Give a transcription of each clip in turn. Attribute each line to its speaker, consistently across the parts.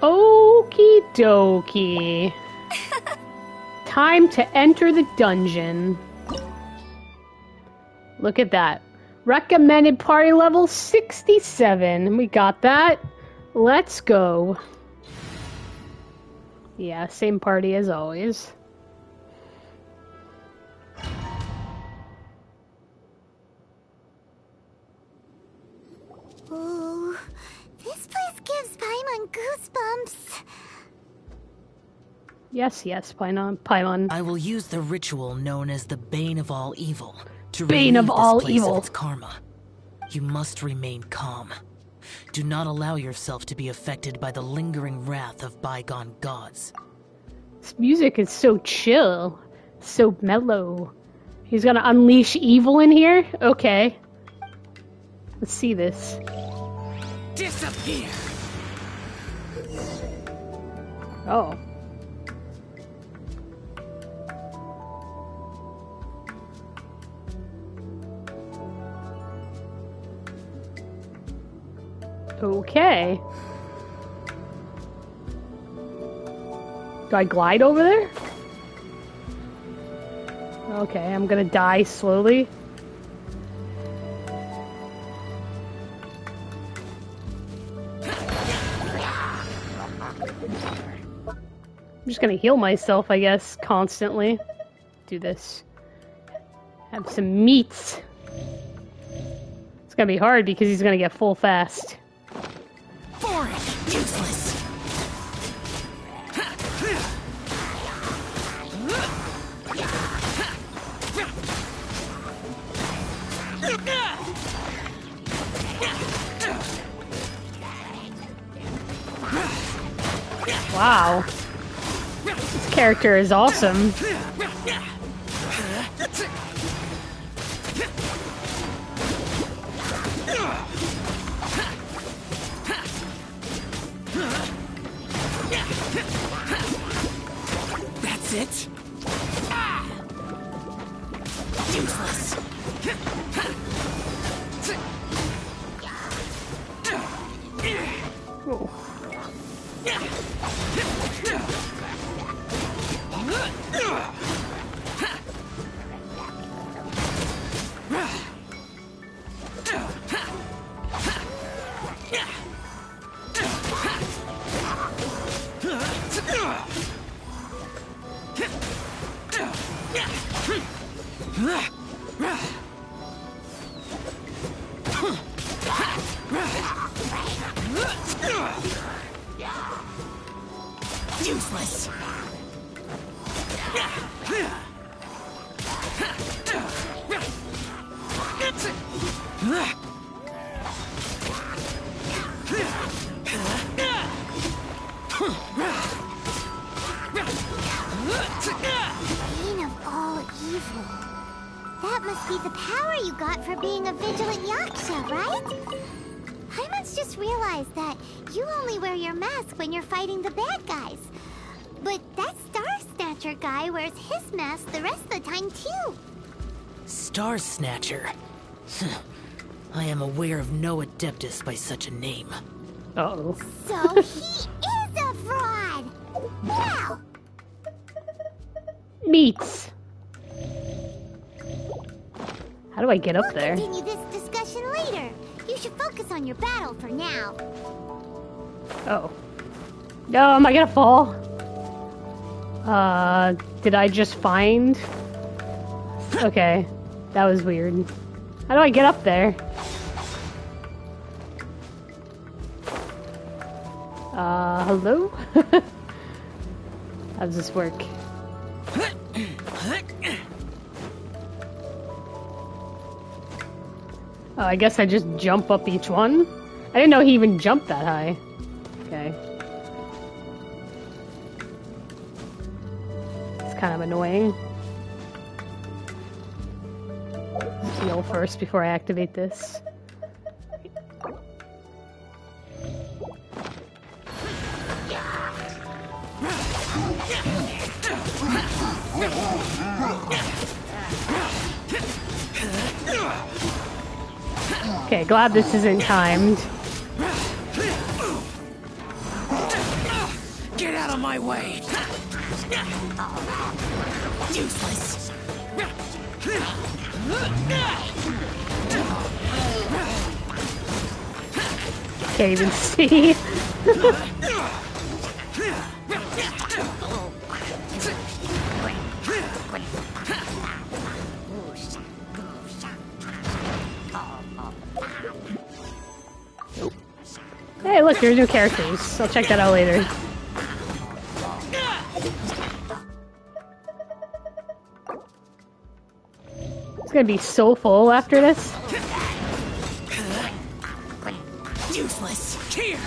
Speaker 1: Okie dokie. Time to enter the dungeon. Look at that. Recommended party level 67. We got that. Let's go. Yeah, same party as always.
Speaker 2: Ooh, this place gives Paimon goosebumps.
Speaker 1: Yes, Paimon.
Speaker 3: I will use the ritual known as the Bane of All Evil to
Speaker 1: Bane of
Speaker 3: relieve
Speaker 1: all
Speaker 3: this place
Speaker 1: evil.
Speaker 3: of its karma. You must remain calm. Do not allow yourself to be affected by the lingering wrath of bygone gods.
Speaker 1: This music is so chill, so mellow. He's gonna unleash evil in here? Okay. Let's see this.
Speaker 3: Disappear!
Speaker 1: Oh. Okay. Do I glide over there? Okay, I'm gonna die slowly. I'm just gonna heal myself, I guess, constantly. Do this. Have some meats. It's gonna be hard because he's gonna get full fast.
Speaker 3: Boring! Useless!
Speaker 1: Wow. This character is awesome.
Speaker 3: That's it? Useless!
Speaker 1: Oh.
Speaker 3: Useless!
Speaker 2: Bane of all evil. That must be the power you got for being a vigilant yaksha, right? Paimon's just realized that you only wear your mask when you're fighting the bad guys. But that Star Snatcher guy wears his mask the rest of the time, too.
Speaker 3: Star Snatcher. I am aware of no adeptus by such a name.
Speaker 1: Uh-oh.
Speaker 2: So he is a fraud! Wow!
Speaker 1: Meats. How do I get up there?
Speaker 2: We'll continue this discussion later. You should focus on your battle for now.
Speaker 1: Oh. No, am I gonna fall? Did I just find? Okay. That was weird. How do I get up there? Hello? How does this work? Oh, I guess I just jump up each one? I didn't know he even jumped that high. Okay. It's kind of annoying. Heal first before I activate this. Okay, glad this isn't timed.
Speaker 3: Get out of my way! Useless!
Speaker 1: Can't even see. Hey, look, there's new characters. I'll check that out later. It's gonna be so full after this.
Speaker 3: Useless! Here!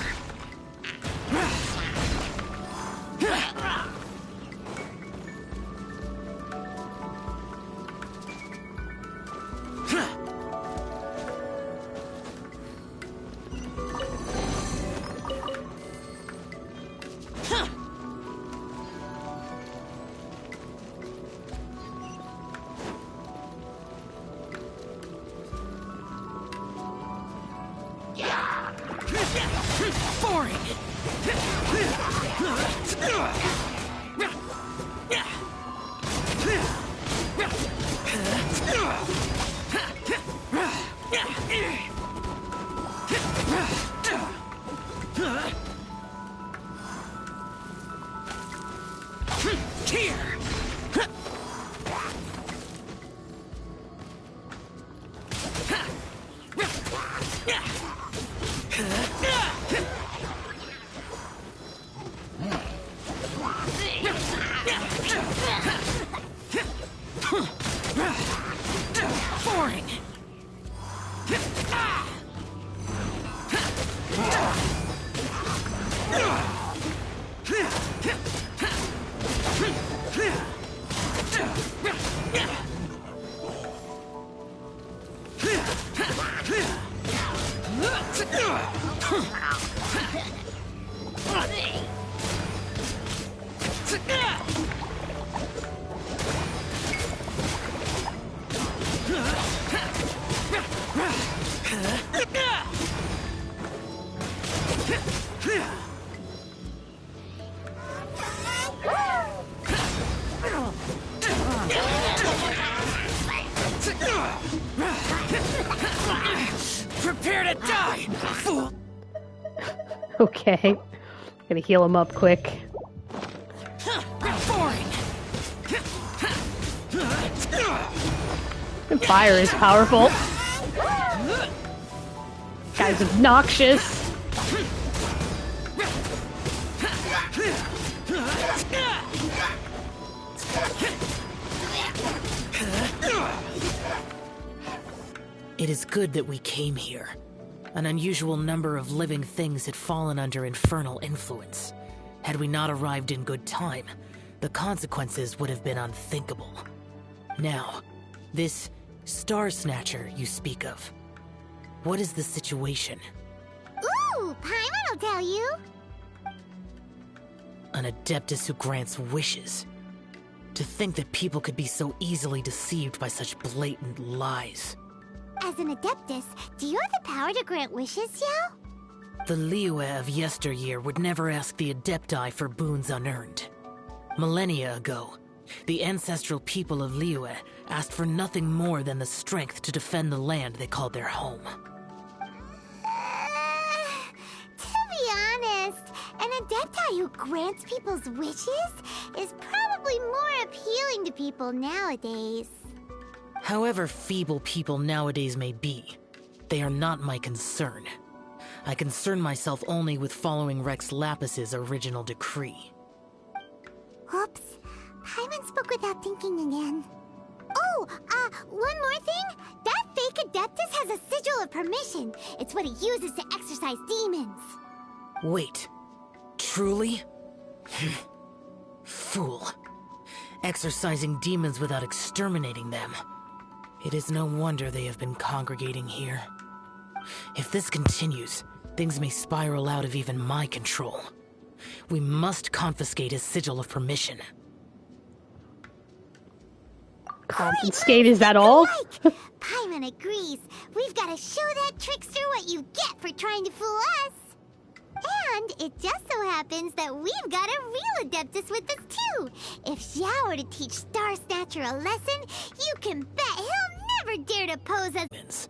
Speaker 3: Prepare to die, fool!
Speaker 1: Okay. Gonna heal him up quick. And fire is powerful. Guy's obnoxious.
Speaker 3: It is good that we came here. An unusual number of living things had fallen under infernal influence. Had we not arrived in good time, the consequences would have been unthinkable. Now, this Star Snatcher you speak of, what is the situation?
Speaker 2: Ooh, Paimon will tell you.
Speaker 3: An Adeptus who grants wishes. To think that people could be so easily deceived by such blatant lies.
Speaker 2: As an Adeptus, do you have the power to grant wishes, Yao?
Speaker 3: The Liyue of yesteryear would never ask the Adepti for boons unearned. Millennia ago, the ancestral people of Liyue asked for nothing more than the strength to defend the land they called their home.
Speaker 2: To be honest, an Adepti who grants people's wishes is probably more appealing to people nowadays.
Speaker 3: However feeble people nowadays may be, they are not my concern. I concern myself only with following Rex Lapis's original decree.
Speaker 2: Oops. Paimon spoke without thinking again. Oh, one more thing. That fake Adeptus has a sigil of permission. It's what he uses to exorcise demons.
Speaker 3: Wait. Truly? Fool. Exorcising demons without exterminating them. It is no wonder they have been congregating here. If this continues, things may spiral out of even my control. We must confiscate his sigil of permission.
Speaker 1: Confiscate, is that all?
Speaker 2: Paimon agrees. We've got to show that trickster what you get for trying to fool us. And it just so happens that we've got a real Adeptus with us too. If Xiao were to teach Star Snatcher a lesson, you can bet he'll never dare to pose as...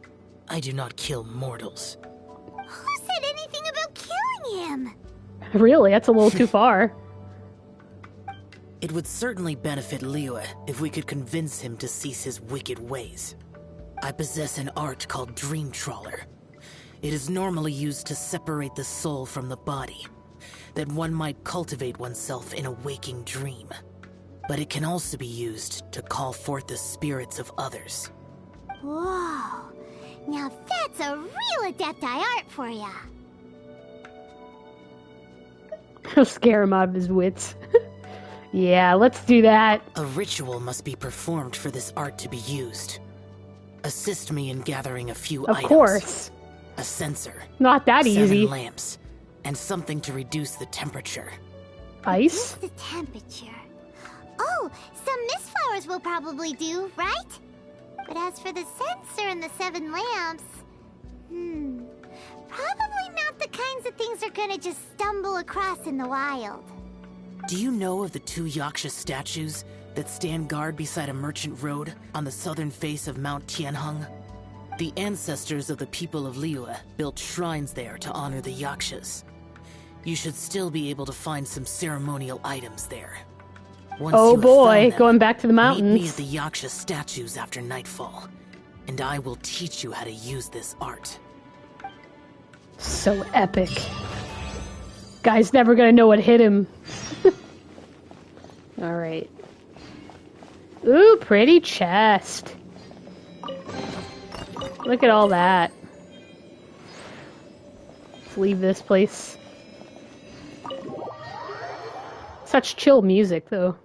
Speaker 3: I do not kill mortals.
Speaker 2: Who said anything about killing him?
Speaker 1: Really? That's a little too far.
Speaker 3: It would certainly benefit Liyue if we could convince him to cease his wicked ways. I possess an art called Dream Trawler. It is normally used to separate the soul from the body, that one might cultivate oneself in a waking dream. But it can also be used to call forth the spirits of others.
Speaker 2: Whoa. Now that's a real Adepti art for ya.
Speaker 1: I'll scare him out of his wits. Yeah, let's do that.
Speaker 3: A ritual must be performed for this art to be used. Assist me in gathering a few items.
Speaker 1: Of course.
Speaker 3: A censer.
Speaker 1: Not that
Speaker 3: 7
Speaker 1: easy.
Speaker 3: lamps. And something to reduce the temperature.
Speaker 1: Ice?
Speaker 2: Reduce the temperature. Oh, some mist flowers will probably do, right? But as for the censer and the 7 lamps... probably not the kinds of things they're gonna just stumble across in the wild.
Speaker 3: Do you know of the 2 Yaksha statues that stand guard beside a merchant road on the southern face of Mount Tianheng? The ancestors of the people of Liyue built shrines there to honor the Yakshas. You should still be able to find some ceremonial items there. Once
Speaker 1: Oh
Speaker 3: you have
Speaker 1: boy,
Speaker 3: found them,
Speaker 1: going back to the mountains.
Speaker 3: meet me at the Yaksha statues after nightfall, and I will teach you how to use this art.
Speaker 1: So epic. Guy's never gonna know what hit him. Alright. Ooh, pretty chest. Look at all that. Let's leave this place. Such chill music, though.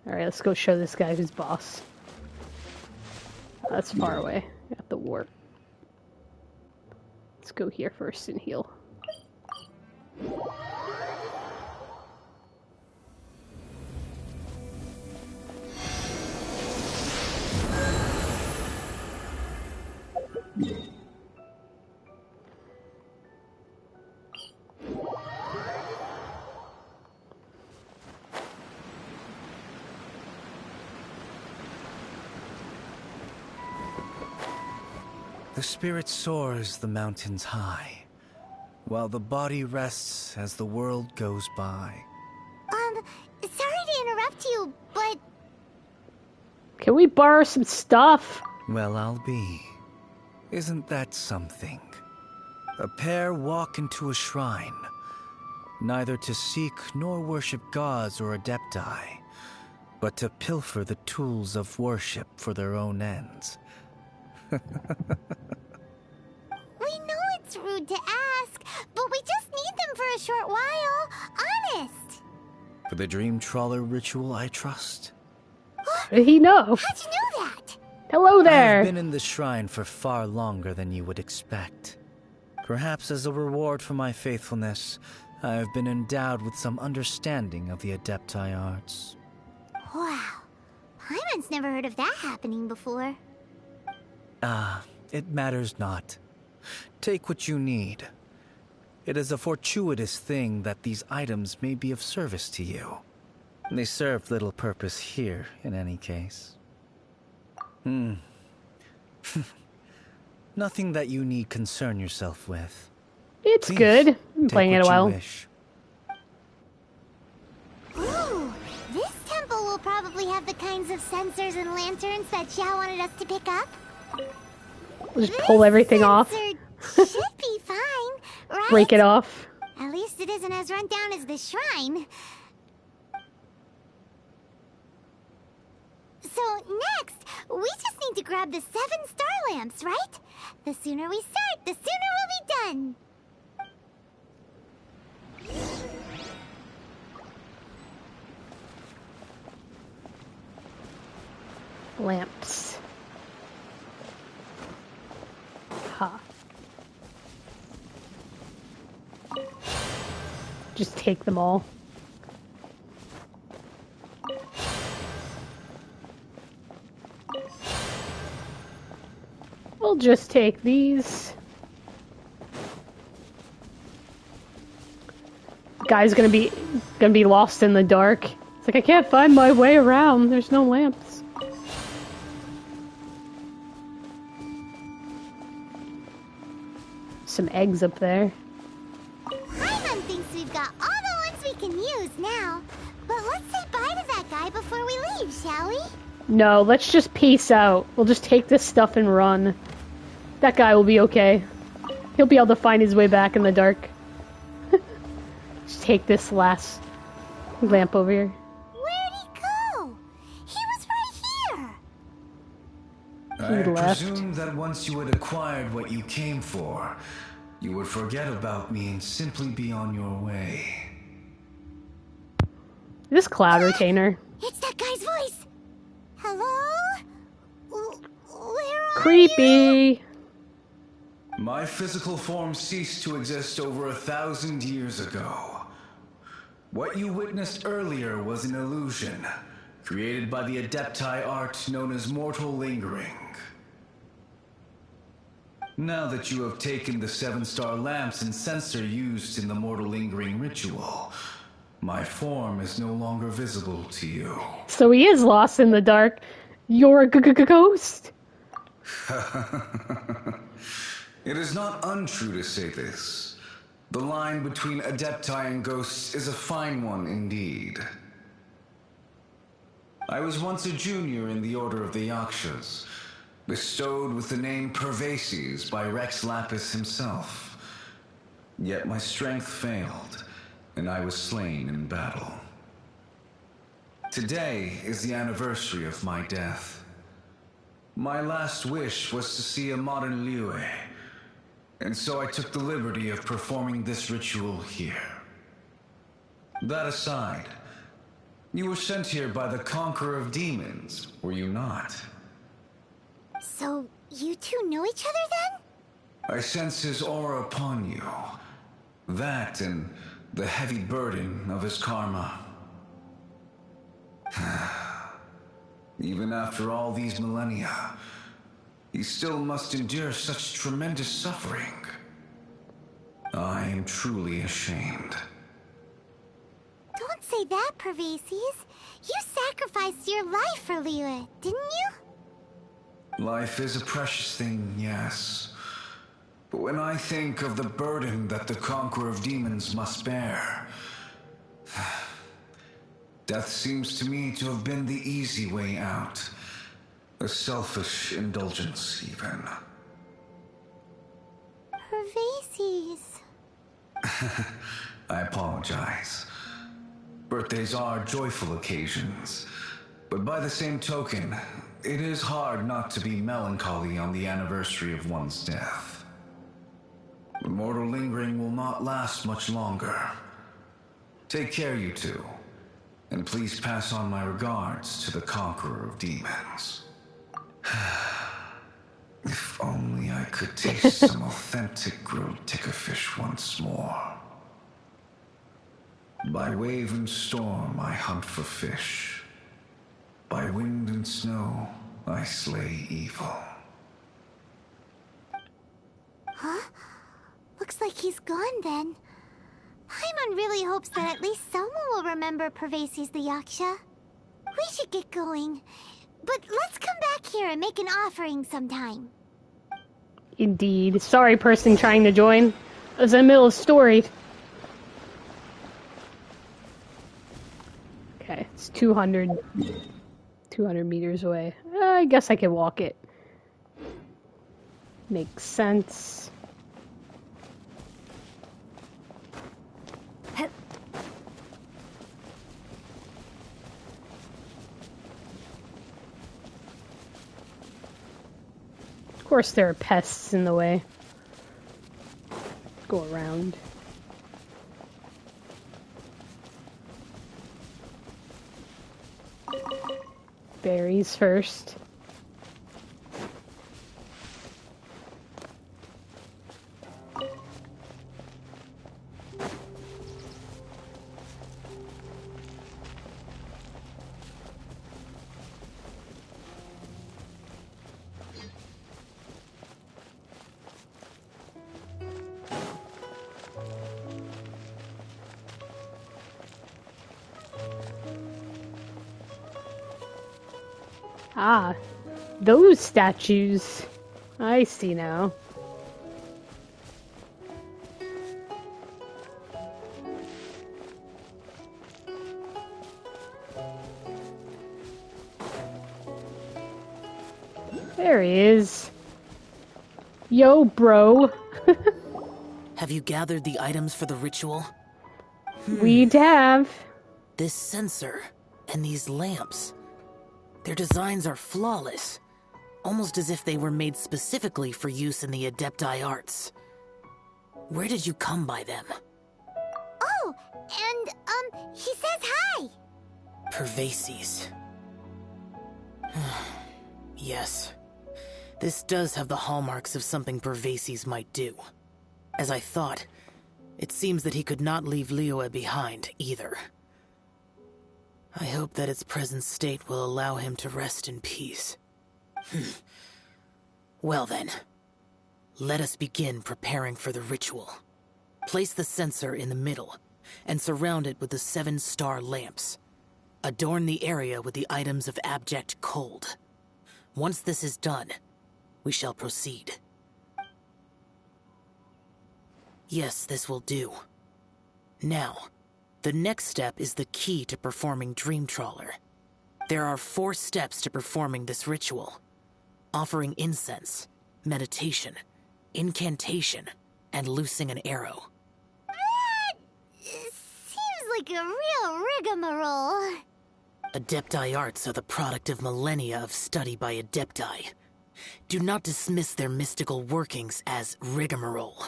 Speaker 1: Alright, let's go show this guy who's boss. That's far away. Got the warp. Let's go here first and heal.
Speaker 4: The spirit soars the mountains high, while the body rests as the world goes by.
Speaker 2: Sorry to interrupt you, but...
Speaker 1: Can we borrow some stuff?
Speaker 4: Well, I'll be. Isn't that something? A pair walk into a shrine, neither to seek nor worship gods or adepti, but to pilfer the tools of worship for their own ends.
Speaker 2: We know it's rude to ask, but we just need them for a short while. Honest.
Speaker 4: For the Dream Trawler ritual, I trust.
Speaker 1: How did he know?
Speaker 2: How'd you know that?
Speaker 1: Hello there.
Speaker 4: I've been in the shrine for far longer than you would expect. Perhaps as a reward for my faithfulness, I have been endowed with some understanding of the Adepti arts.
Speaker 2: Wow. Paimon's never heard of that happening before.
Speaker 4: It matters not. Take what you need. It is a fortuitous thing that these items may be of service to you. They serve little purpose here, in any case. Nothing that you need concern yourself with.
Speaker 1: It's
Speaker 4: Please,
Speaker 1: good. I've been
Speaker 4: take
Speaker 1: playing it a
Speaker 4: what you
Speaker 1: while.
Speaker 4: wish.
Speaker 2: Ooh, this temple will probably have the kinds of sensors and lanterns that Xiao wanted us to pick up.
Speaker 1: We'll just pull everything off.
Speaker 2: Should be fine, right?
Speaker 1: Break it off.
Speaker 2: At least it isn't as run down as the shrine. So next, we just need to grab the 7 star lamps, right? The sooner we start, the sooner we'll be done.
Speaker 1: Lamps. Ha. Just take them all. We'll just take these. guy's gonna be lost in the dark. It's like I can't find my way around. There's no lamps. Some eggs up there.
Speaker 2: Paimon thinks we've got all the ones we can use now. But let's say bye to that guy before we leave, shall we?
Speaker 1: No, let's just peace out. We'll just take this stuff and run. That guy will be okay. He'll be able to find his way back in the dark. Just take this last lamp over here.
Speaker 2: Where'd he go? He was right here.
Speaker 1: He
Speaker 4: I
Speaker 1: left.
Speaker 4: presumed that once you had acquired what you came for, you would forget about me and simply be on your way.
Speaker 1: This cloud retainer.
Speaker 2: It's that guy's voice. Hello? Where are you?
Speaker 1: Creepy.
Speaker 4: My physical form ceased to exist over 1,000 years ago. What you witnessed earlier was an illusion, created by the Adepti art known as mortal lingering. Now that you have taken the 7-star lamps and censer used in the mortal lingering ritual, my form is no longer visible to you.
Speaker 1: So he is lost in the dark. You're a ghost.
Speaker 4: It is not untrue to say this. The line between Adepti and ghosts is a fine one indeed. I was once a junior in the Order of the Yakshas, bestowed with the name Pervases by Rex Lapis himself. Yet my strength failed, and I was slain in battle. Today is the anniversary of my death. My last wish was to see a modern Liyue, and so I took the liberty of performing this ritual here. That aside, you were sent here by the Conqueror of Demons, were you not?
Speaker 2: So, you two know each other then?
Speaker 4: I sense his aura upon you. That and the heavy burden of his karma. Even after all these millennia, he still must endure such tremendous suffering. I am truly ashamed.
Speaker 2: Don't say that, Pervases. You sacrificed your life for Liyue, didn't you?
Speaker 4: Life is a precious thing, yes. But when I think of the burden that the Conqueror of Demons must bear, death seems to me to have been the easy way out. A selfish indulgence, even.
Speaker 2: Pervases.
Speaker 4: I apologize. Birthdays are joyful occasions, but by the same token, it is hard not to be melancholy on the anniversary of one's death. The mortal lingering will not last much longer. Take care, you two, and please pass on my regards to the Conqueror of Demons. If only I could taste some authentic grilled tickerfish once more. By wave and storm I hunt for fish. By wind and snow I slay evil.
Speaker 2: Huh? Looks like he's gone then. Paimon really hopes that at least someone will remember Pervases the Yaksha. We should get going. But let's come back here and make an offering sometime.
Speaker 1: Indeed. Sorry, person trying to join. I was in the middle of story. Okay, it's 200 meters away. I guess I can walk it. Makes sense. Of course there are pests in the way. Go around. Berries first. Ah, those statues. I see now. There he is. Yo, bro.
Speaker 3: Have you gathered the items for the ritual?
Speaker 1: We'd have.
Speaker 3: This sensor and these lamps. Their designs are flawless. Almost as if they were made specifically for use in the Adepti arts. Where did you come by them?
Speaker 2: Oh, and, he says hi!
Speaker 3: Pervases. Yes. This does have the hallmarks of something Pervases might do. As I thought, it seems that he could not leave Liyue behind, either. I hope that its present state will allow him to rest in peace. Well then, let us begin preparing for the ritual. Place the censer in the middle, and surround it with the 7-star lamps. Adorn the area with the items of abject cold. Once this is done, we shall proceed. Yes, this will do. Now, the next step is the key to performing Dream Trawler. There are 4 steps to performing this ritual. Offering incense, meditation, incantation, and loosing an arrow.
Speaker 2: That seems like a real rigmarole.
Speaker 3: Adepti arts are the product of millennia of study by Adepti. Do not dismiss their mystical workings as rigmarole.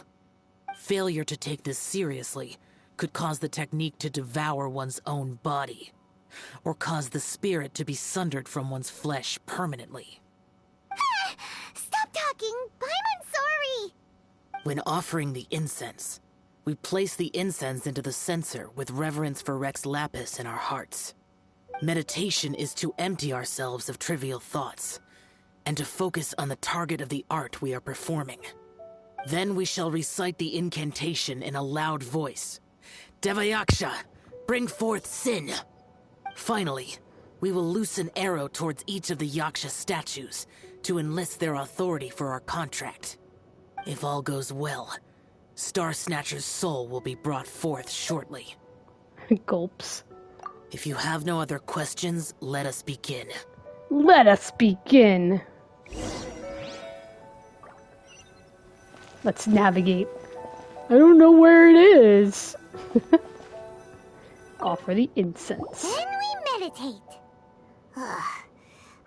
Speaker 3: Failure to take this seriously could cause the technique to devour one's own body, or cause the spirit to be sundered from one's flesh permanently.
Speaker 2: Stop talking! I'm sorry!
Speaker 3: When offering the incense, we place the incense into the censer with reverence for Rex Lapis in our hearts. Meditation is to empty ourselves of trivial thoughts, and to focus on the target of the art we are performing. Then we shall recite the incantation in a loud voice. Devayaksha, bring forth sin! Finally, we will loose an arrow towards each of the Yaksha statues to enlist their authority for our contract. If all goes well, Star Snatcher's soul will be brought forth shortly.
Speaker 1: Gulps.
Speaker 3: If you have no other questions, let us begin.
Speaker 1: Let us begin. Let's navigate. I don't know where it is. Offer the incense.
Speaker 2: Then we meditate. Ugh.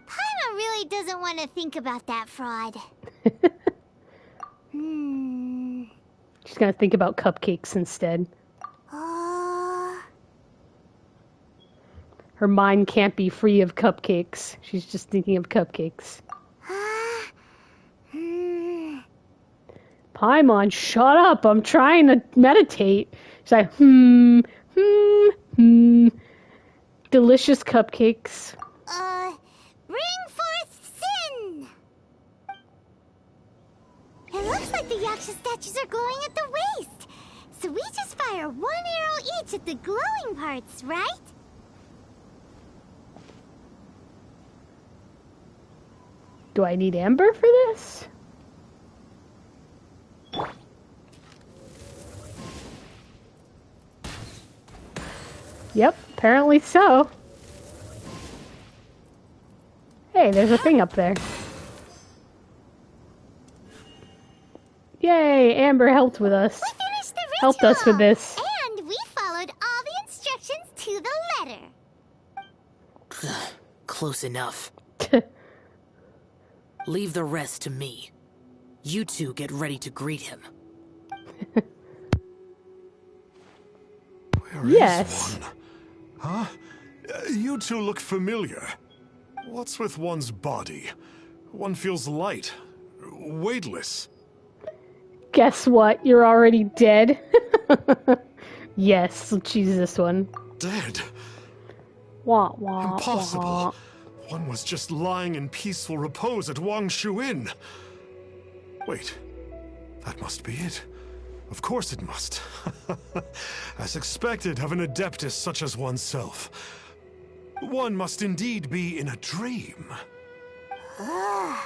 Speaker 2: Paimon really doesn't want to think about that fraud.
Speaker 1: She's gonna think about cupcakes instead. Her mind can't be free of cupcakes. She's just thinking of cupcakes. Paimon, shut up. I'm trying to meditate. She's like, Delicious cupcakes.
Speaker 2: Bring forth sin! It looks like the Yaksha statues are glowing at the waist. So we just fire 1 arrow each at the glowing parts, right?
Speaker 1: Do I need amber for this? Yep, apparently so. Hey, there's a thing up there. Yay, Amber helped with us.
Speaker 2: We finished the ritual!
Speaker 1: Helped us with this.
Speaker 2: And we followed all the instructions to the letter.
Speaker 3: Close enough. Leave the rest to me. You two get ready to greet him.
Speaker 5: Where
Speaker 1: Yes.
Speaker 5: is one? Huh? You two look familiar. What's with one's body? One feels light, weightless.
Speaker 1: Guess what? You're already dead. Yes, let's choose this one.
Speaker 5: Dead?
Speaker 1: Wah, wah,
Speaker 5: Impossible.
Speaker 1: wah.
Speaker 5: One was just lying in peaceful repose at Wang Shuin. Wait, that must be it. Of course it must. As expected of an adeptus such as oneself. One must indeed be in a dream.
Speaker 2: Ugh.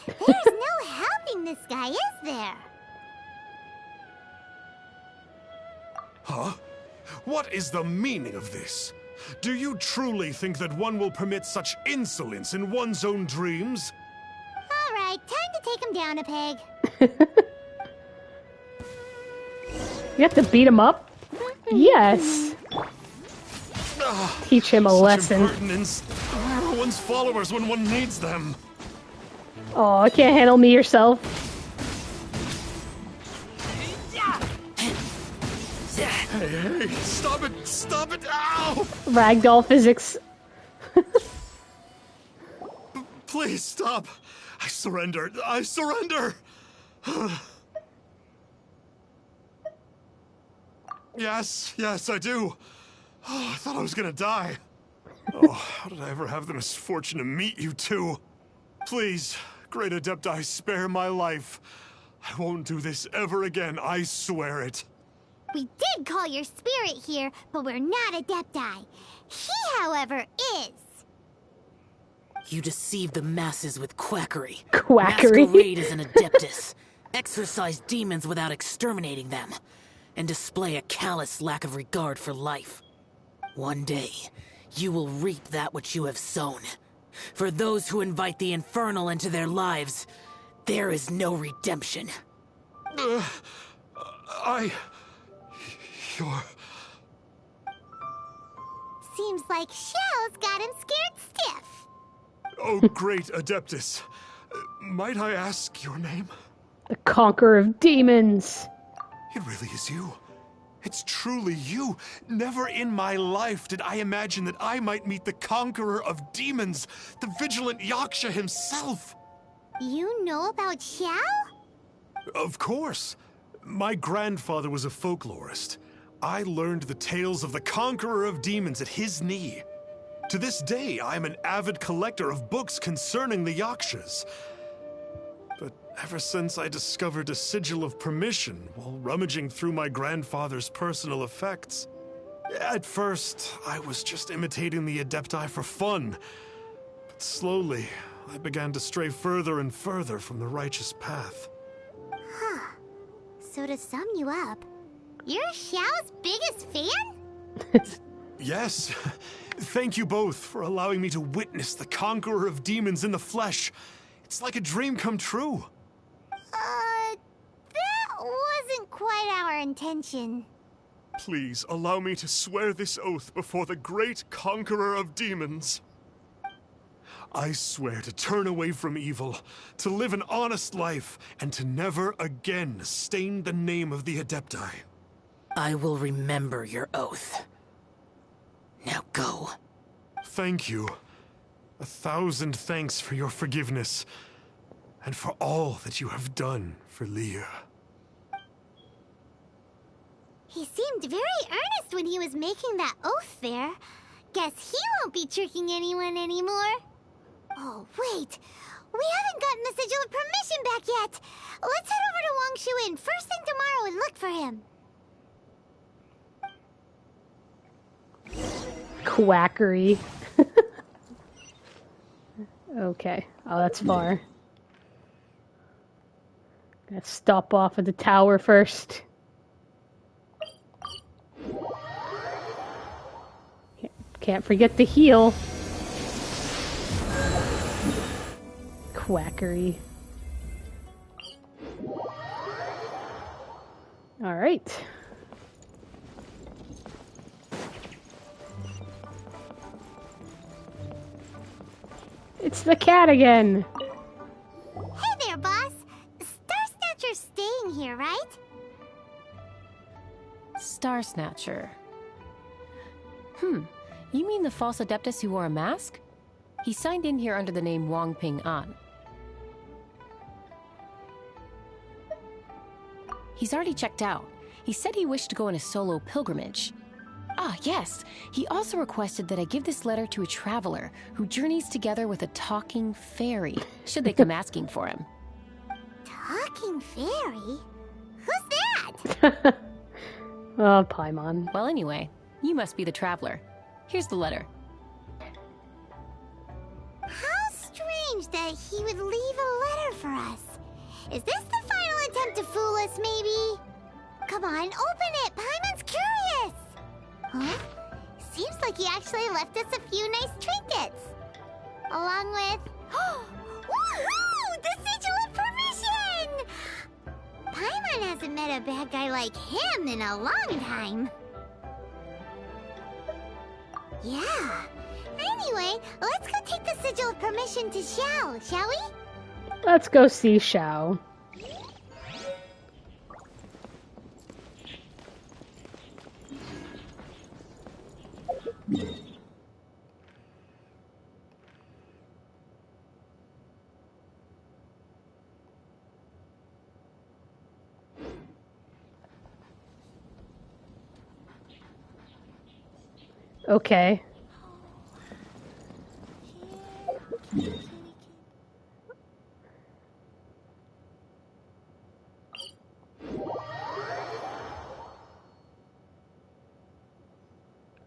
Speaker 2: There's no helping this guy, is there?
Speaker 5: Huh? What is the meaning of this? Do you truly think that one will permit such insolence in one's own dreams?
Speaker 2: All right, time to take him down a peg.
Speaker 1: You have to beat him up? Yes. Teach him a lesson.
Speaker 5: Impertinence. Where are one's followers when one needs them?
Speaker 1: Oh, can't handle me yourself.
Speaker 5: Hey, stop it! Stop it! Ow!
Speaker 1: Ragdoll physics.
Speaker 5: Please stop! I surrender! I surrender! Yes, I do. Oh, I thought I was gonna die. Oh, how did I ever have the misfortune to meet you two? Please, Great Adepti, spare my life. I won't do this ever again, I swear it.
Speaker 2: We did call your spirit here, but we're not Adepti. He, however, is.
Speaker 3: You deceive the masses with quackery.
Speaker 1: Quackery?
Speaker 3: Masquerade as an adeptus. Exorcise demons without exterminating them. And display a callous lack of regard for life. One day, you will reap that which you have sown. For those who invite the infernal into their lives, there is no redemption.
Speaker 5: You're...
Speaker 2: Seems like Shell's got him scared stiff.
Speaker 5: Oh, great Adeptus. Might I ask your name?
Speaker 1: The conqueror of demons.
Speaker 5: It really is you. It's truly you. Never in my life did I imagine that I might meet the conqueror of demons, the vigilant Yaksha himself.
Speaker 2: You know about Shell?
Speaker 5: Of course. My grandfather was a folklorist. I learned the tales of the conqueror of demons at his knee. To this day, I am an avid collector of books concerning the Yakshas. But ever since I discovered a sigil of permission while rummaging through my grandfather's personal effects, at first, I was just imitating the Adepti for fun. But slowly, I began to stray further and further from the righteous path.
Speaker 2: Huh. So to sum you up, you're Xiao's biggest fan?
Speaker 5: Yes. Thank you both for allowing me to witness the conqueror of demons in the flesh. It's like a dream come true.
Speaker 2: That wasn't quite our intention.
Speaker 5: Please allow me to swear this oath before the great conqueror of demons. I swear to turn away from evil, to live an honest life, and to never again stain the name of the Adepti.
Speaker 3: I will remember your oath. Now go.
Speaker 5: Thank you. 1,000 thanks for your forgiveness, and for all that you have done for Leah.
Speaker 2: He seemed very earnest when he was making that oath there. Guess he won't be tricking anyone anymore. Oh, wait. We haven't gotten the sigil of permission back yet. Let's head over to Wang Shuin first thing tomorrow and look for him.
Speaker 1: Quackery. Okay. Oh, that's far. Gotta stop off at the tower first. Can't forget the heal. Quackery. All right. It's the cat again.
Speaker 2: Hey there, boss. Star Snatcher's staying here, right?
Speaker 6: Star Snatcher. You mean the false Adeptus who wore a mask? He signed in here under the name Wang Ping An. He's already checked out. He said he wished to go on a solo pilgrimage. Ah, yes. He also requested that I give this letter to a traveler who journeys together with a talking fairy, should they come asking for him.
Speaker 2: Talking fairy? Who's that?
Speaker 1: Oh, Paimon.
Speaker 6: Well, anyway, you must be the traveler. Here's the letter.
Speaker 2: How strange. strange that he would leave a letter for us. Is this the final attempt to fool us, maybe? Come on, open it! Paimon's curious! Huh? Seems like he actually left us a few nice trinkets. Along with... Woohoo! The Sigil of Permission! Paimon hasn't met a bad guy like him in a long time. Yeah. Anyway, let's go take the Sigil of Permission to Xiao, shall we?
Speaker 1: Let's go see Xiao. Okay.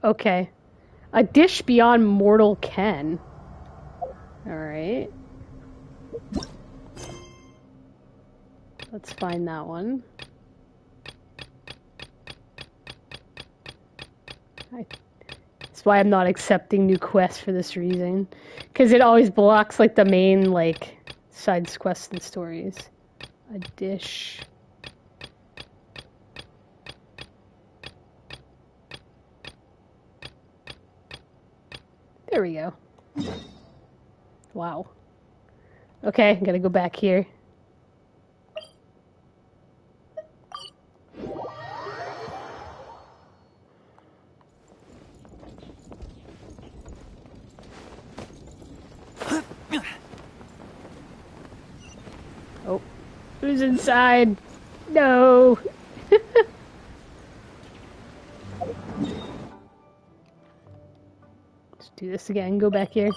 Speaker 1: Okay. A dish beyond mortal ken. Alright. Let's find that one. That's why I'm not accepting new quests for this reason. Because it always blocks, like, the main, like, side quests and stories. A dish. There we go. Wow. Okay, gotta go back here. Oh, who's inside? No. Let's do this again. Go back here.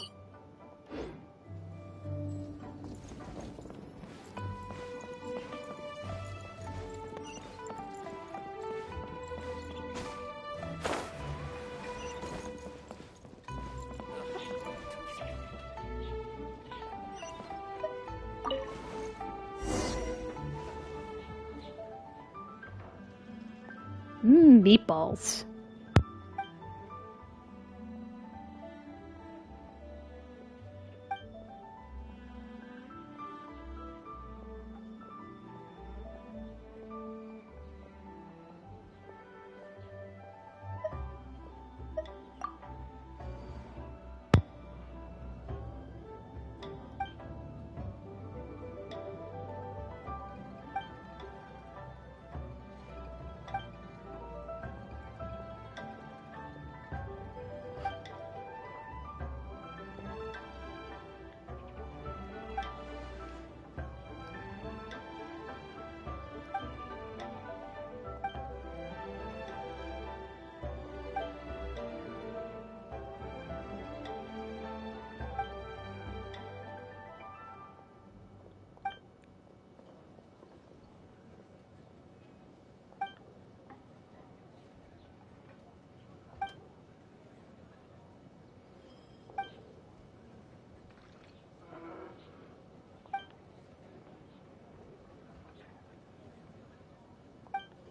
Speaker 1: Meatballs.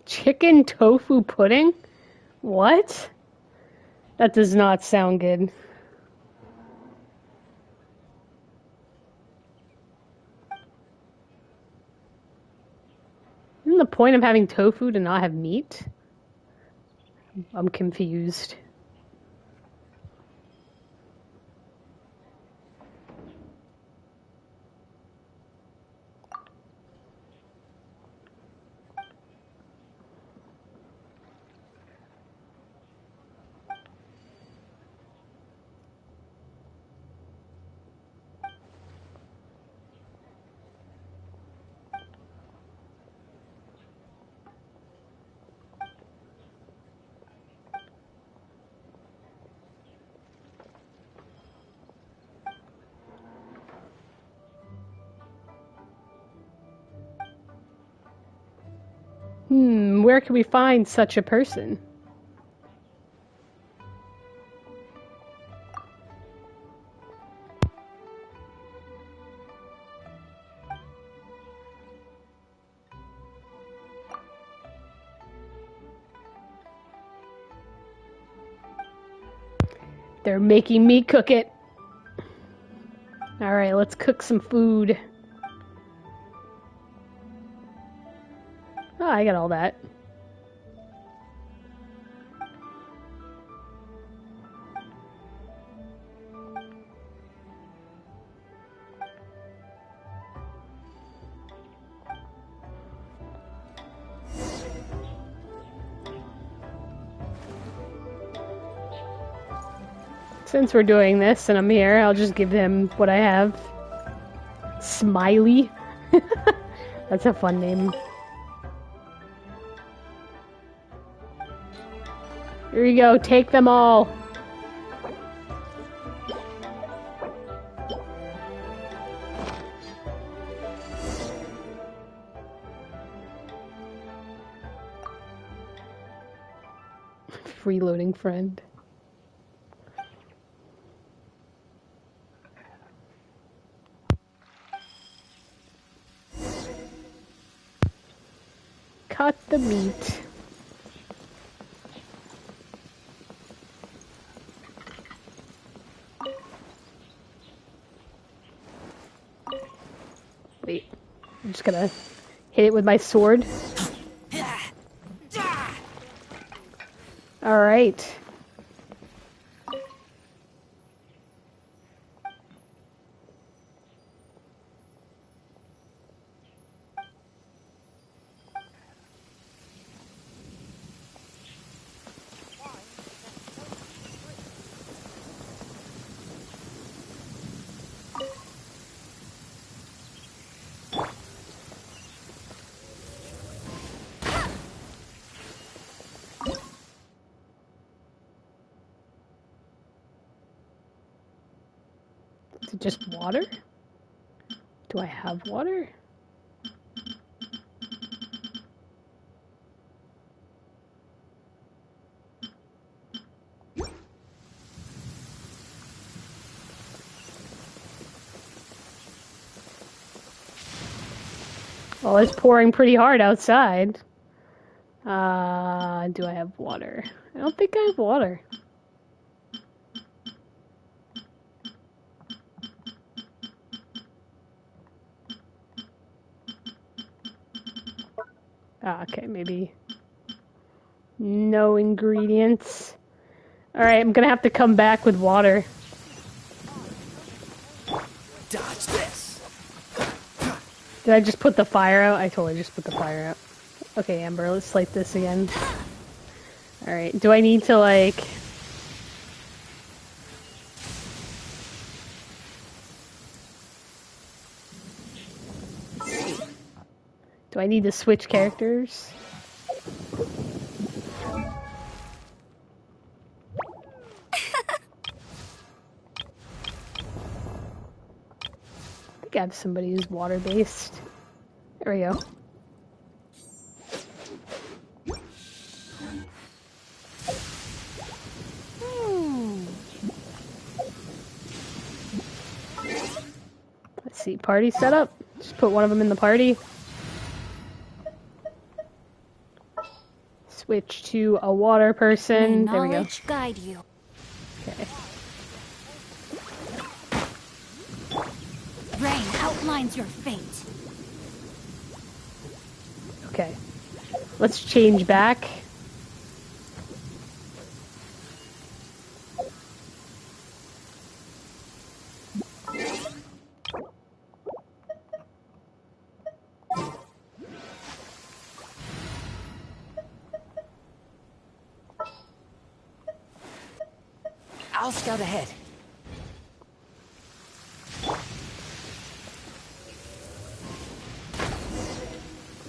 Speaker 1: Chicken tofu pudding? What? That does not sound good. Isn't the point of having tofu to not have meat? I'm confused. Where can we find such a person? They're making me cook it. Alright, let's cook some food. Oh, I got all that. Since we're doing this and I'm here, I'll just give him what I have. Smiley. That's a fun name. Here you go, take them all. Freeloading friend. Cut the meat. Wait, I'm just gonna hit it with my sword. Alright. Is it just water? Do I have water? Well, it's pouring pretty hard outside. Do I have water? I don't think I have water. Okay, maybe no ingredients. Alright, I'm gonna have to come back with water.
Speaker 4: Dodge this.
Speaker 1: Did I just put the fire out? I totally just put the fire out. Okay, Amber, let's light this again. Alright, do I need to, like... Do I need to switch characters? I think I have somebody who's water-based. There we go. Let's see, party setup. Just put one of them in the party. Switch to a water person.
Speaker 2: May
Speaker 1: There we go.
Speaker 2: knowledge guide you.
Speaker 1: Okay.
Speaker 2: Rain outlines your fate.
Speaker 1: Okay. Let's change back.
Speaker 3: I'll scout ahead.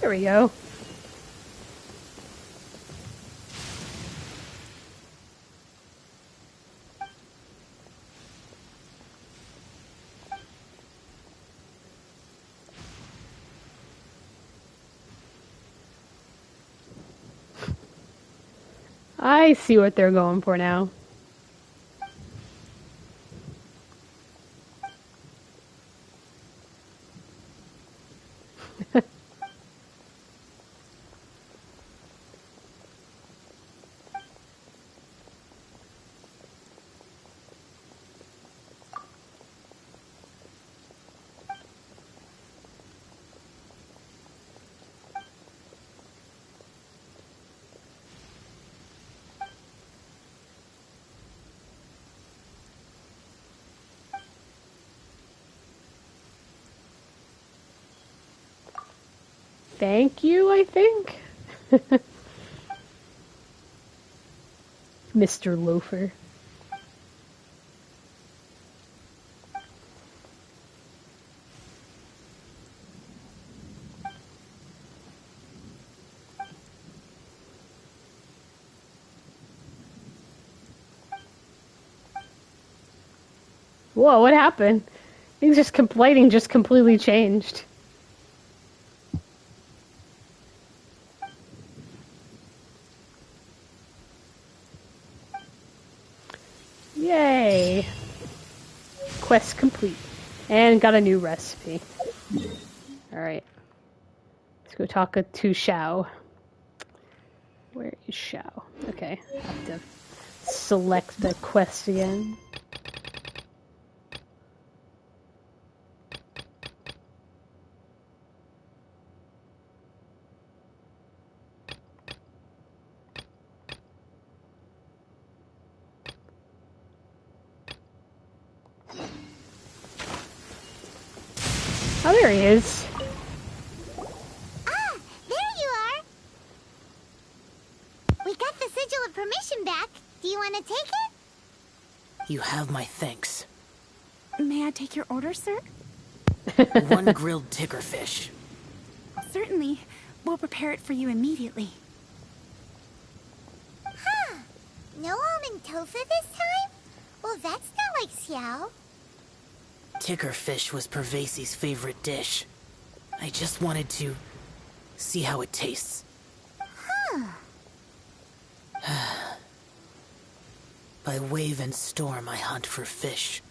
Speaker 1: There we go. I see what they're going for now. thank you, I think. Mr. Loafer. Whoa, what happened? Things just lighting just completely changed. Yay! Quest complete. And got a new recipe. Alright. Let's go talk to Xiao. Where is Xiao? Okay, I have to select the quest again. Oh, there he is.
Speaker 2: Ah, there you are. We got the sigil of permission back. Do you want to take it?
Speaker 3: You have my thanks.
Speaker 7: May I take your order, sir?
Speaker 3: One grilled tickerfish.
Speaker 7: Certainly. We'll prepare it for you immediately.
Speaker 2: Huh. No almond tofu this time? Well, that's not like Xiao.
Speaker 3: Tickerfish was Pervasi's favorite dish. I just wanted to see how it tastes.
Speaker 2: Huh.
Speaker 3: By wave and storm I hunt for fish.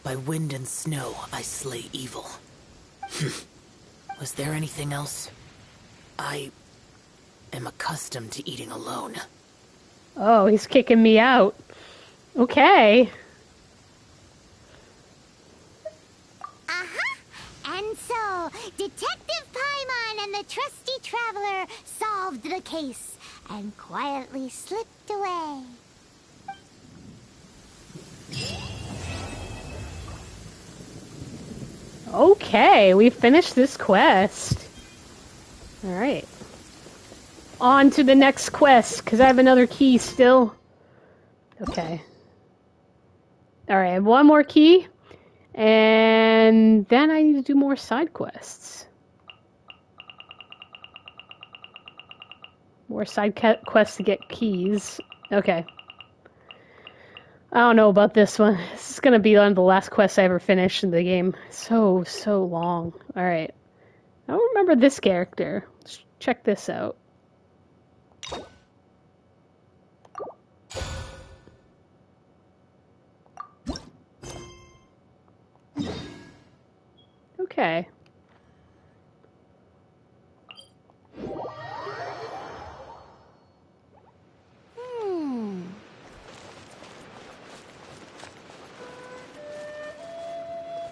Speaker 3: By wind and snow I slay evil. Was there anything else? I am accustomed to eating alone.
Speaker 1: Oh, he's kicking me out. Okay.
Speaker 2: And so, Detective Paimon and the trusty traveler solved the case and quietly slipped away.
Speaker 1: Okay, we finished this quest. Alright. On to the next quest, because I have another key still. Okay. Alright, I have one more key. And then I need to do more side quests. More side quests to get keys. Okay. I don't know about this one. This is going to be one of the last quests I ever finished in the game. So long. Alright. I don't remember this character. Let's check this out. Okay.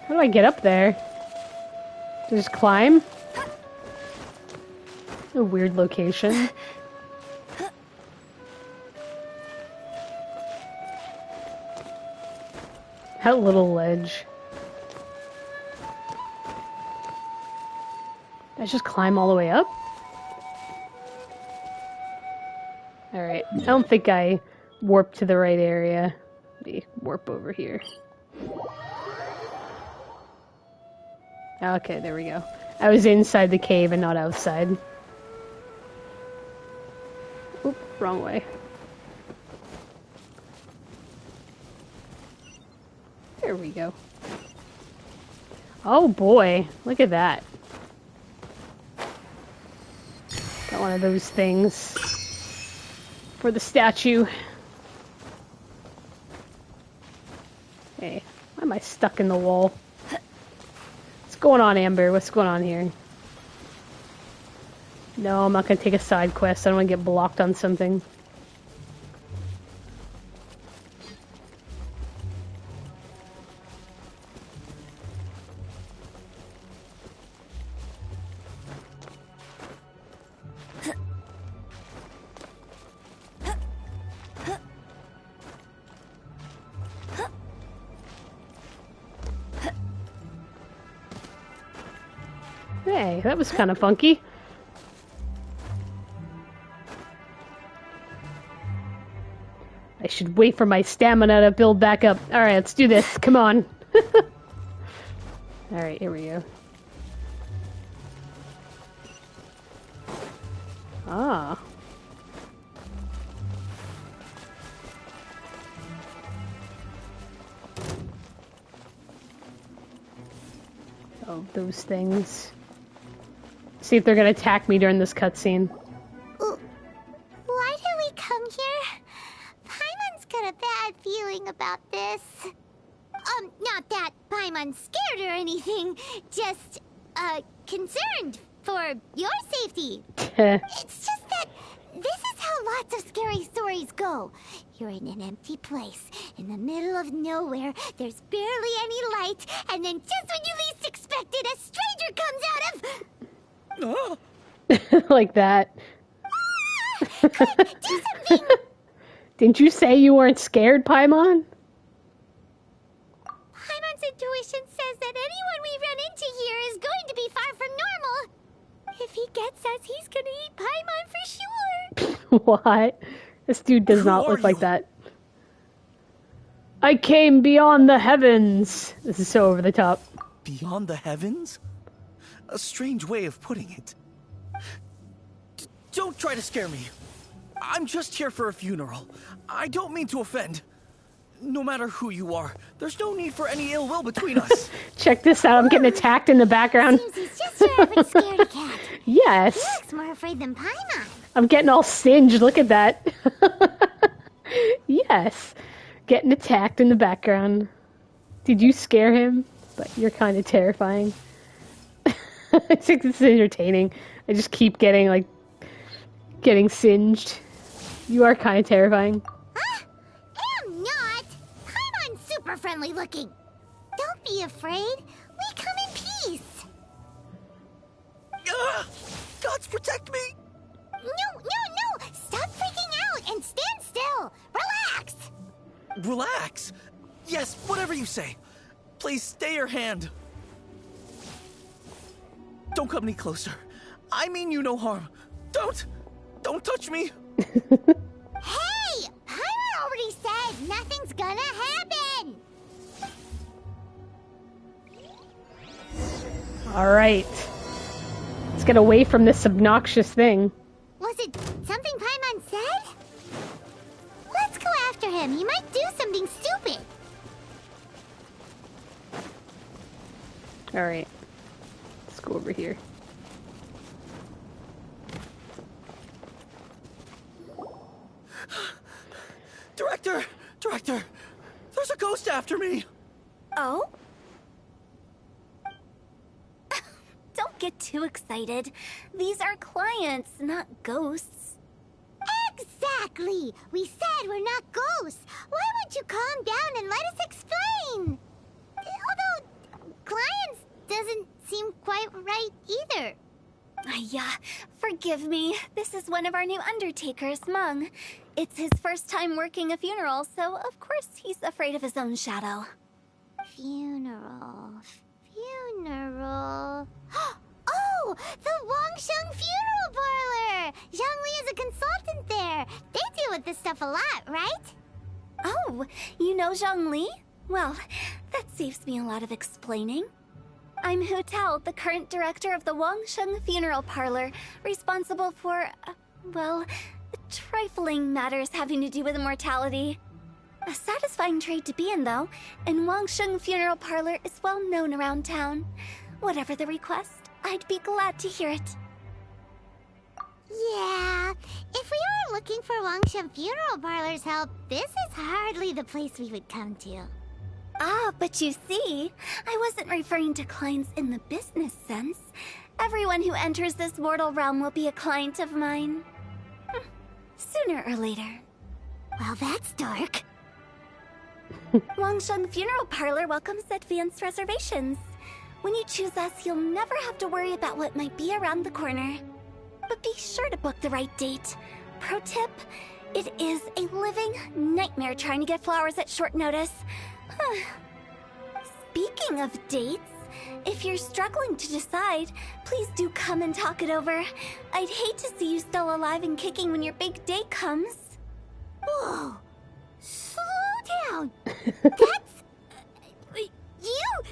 Speaker 1: How do I get up there? Just climb? A weird location. That little ledge. Did I just climb all the way up? Alright, I don't think I warped to the right area. Maybe warp over here. Okay, there we go. I was inside the cave and not outside. Oop, wrong way. There we go. Oh boy, look at that. Got one of those things for the statue. Hey, why am I stuck in the wall? What's going on, Amber? What's going on here? No, I'm not gonna take a side quest. I don't want to get blocked on something. Hey, that was kind of funky. I should wait for my stamina to build back up. Alright, let's do this. Come on. Alright, here we go. Ah. Oh, those things. See if they're gonna attack me during this cutscene.
Speaker 2: Why did we come here? Paimon's got a bad feeling about this. Not that Paimon's scared or anything, just, concerned for your safety. It's just that this is how lots of scary stories go. You're in an empty place, in the middle of nowhere, there's barely any light, and then just when you least expect it, a stranger comes out of...
Speaker 1: Like that.
Speaker 2: Quick, do something!
Speaker 1: Didn't you say you weren't scared, Paimon?
Speaker 2: Paimon's intuition says that anyone we run into here is going to be far from normal. If he gets us, he's gonna eat Paimon for sure.
Speaker 1: What? This dude does not
Speaker 3: Who
Speaker 1: look
Speaker 3: are
Speaker 1: like
Speaker 3: you?
Speaker 1: that. I came beyond the heavens. This is so over the top.
Speaker 4: Beyond the heavens? A strange way of putting it. Don't try to scare me. I'm just here for a funeral. I don't mean to offend. No matter who you are, there's no need for any ill will between us.
Speaker 1: Check this out. I'm getting attacked in the background.
Speaker 2: Seems he's just your average scaredy cat.
Speaker 1: Yes.
Speaker 2: He looks more afraid than Paimon.
Speaker 1: I'm getting all singed. Look at that. Yes. Getting attacked in the background. Did you scare him? But you're kind of terrifying. I think this is entertaining. I just keep getting singed. You are kind of terrifying.
Speaker 2: Huh? I'm not. Paimon's super friendly looking. Don't be afraid. We come in peace.
Speaker 4: Gods protect me!
Speaker 2: No. Stop freaking out and stand still. Relax.
Speaker 4: Relax. Yes, whatever you say. Please stay your hand. Don't come any closer. I mean you no harm. Don't touch me.
Speaker 2: Hey! Paimon already said nothing's gonna happen.
Speaker 1: Alright. Let's get away from this obnoxious thing.
Speaker 2: Was it something Paimon said? Let's go after him. He might do something stupid.
Speaker 1: Alright. Let's go over here.
Speaker 4: Director! There's a ghost after me!
Speaker 2: Oh? Don't get too excited. These are clients, not ghosts. Exactly! We said we're not ghosts. Why won't you calm down and let us explain? Although, clients doesn't seem quite right either.
Speaker 8: Yeah, forgive me. This is one of our new undertakers, Mung. It's his first time working a funeral, so of course he's afraid of his own shadow.
Speaker 2: Funeral. Oh! The Wangsheng Funeral Parlor! Zhongli is a consultant there. They deal with this stuff a lot, right?
Speaker 8: Oh, you know Zhongli? Well, that saves me a lot of explaining. I'm Hu Tao, the current director of the Wangsheng Funeral Parlor, responsible for, well, trifling matters having to do with immortality. A satisfying trade to be in, though, and Wangsheng Funeral Parlor is well known around town. Whatever the request, I'd be glad to hear it.
Speaker 2: Yeah, if we were looking for Wangsheng Funeral Parlor's help, this is hardly the place we would come to.
Speaker 8: Ah, but you see, I wasn't referring to clients in the business sense. Everyone who enters this mortal realm will be a client of mine. Sooner or later.
Speaker 2: Well, that's dark.
Speaker 8: Wangsheng Funeral Parlor welcomes advanced reservations. When you choose us, you'll never have to worry about what might be around the corner. But be sure to book the right date. Pro tip, it is a living nightmare trying to get flowers at short notice. Speaking of dates, if you're struggling to decide, please do come and talk it over. I'd hate to see you still alive and kicking when your big day comes.
Speaker 2: Whoa! That's... you...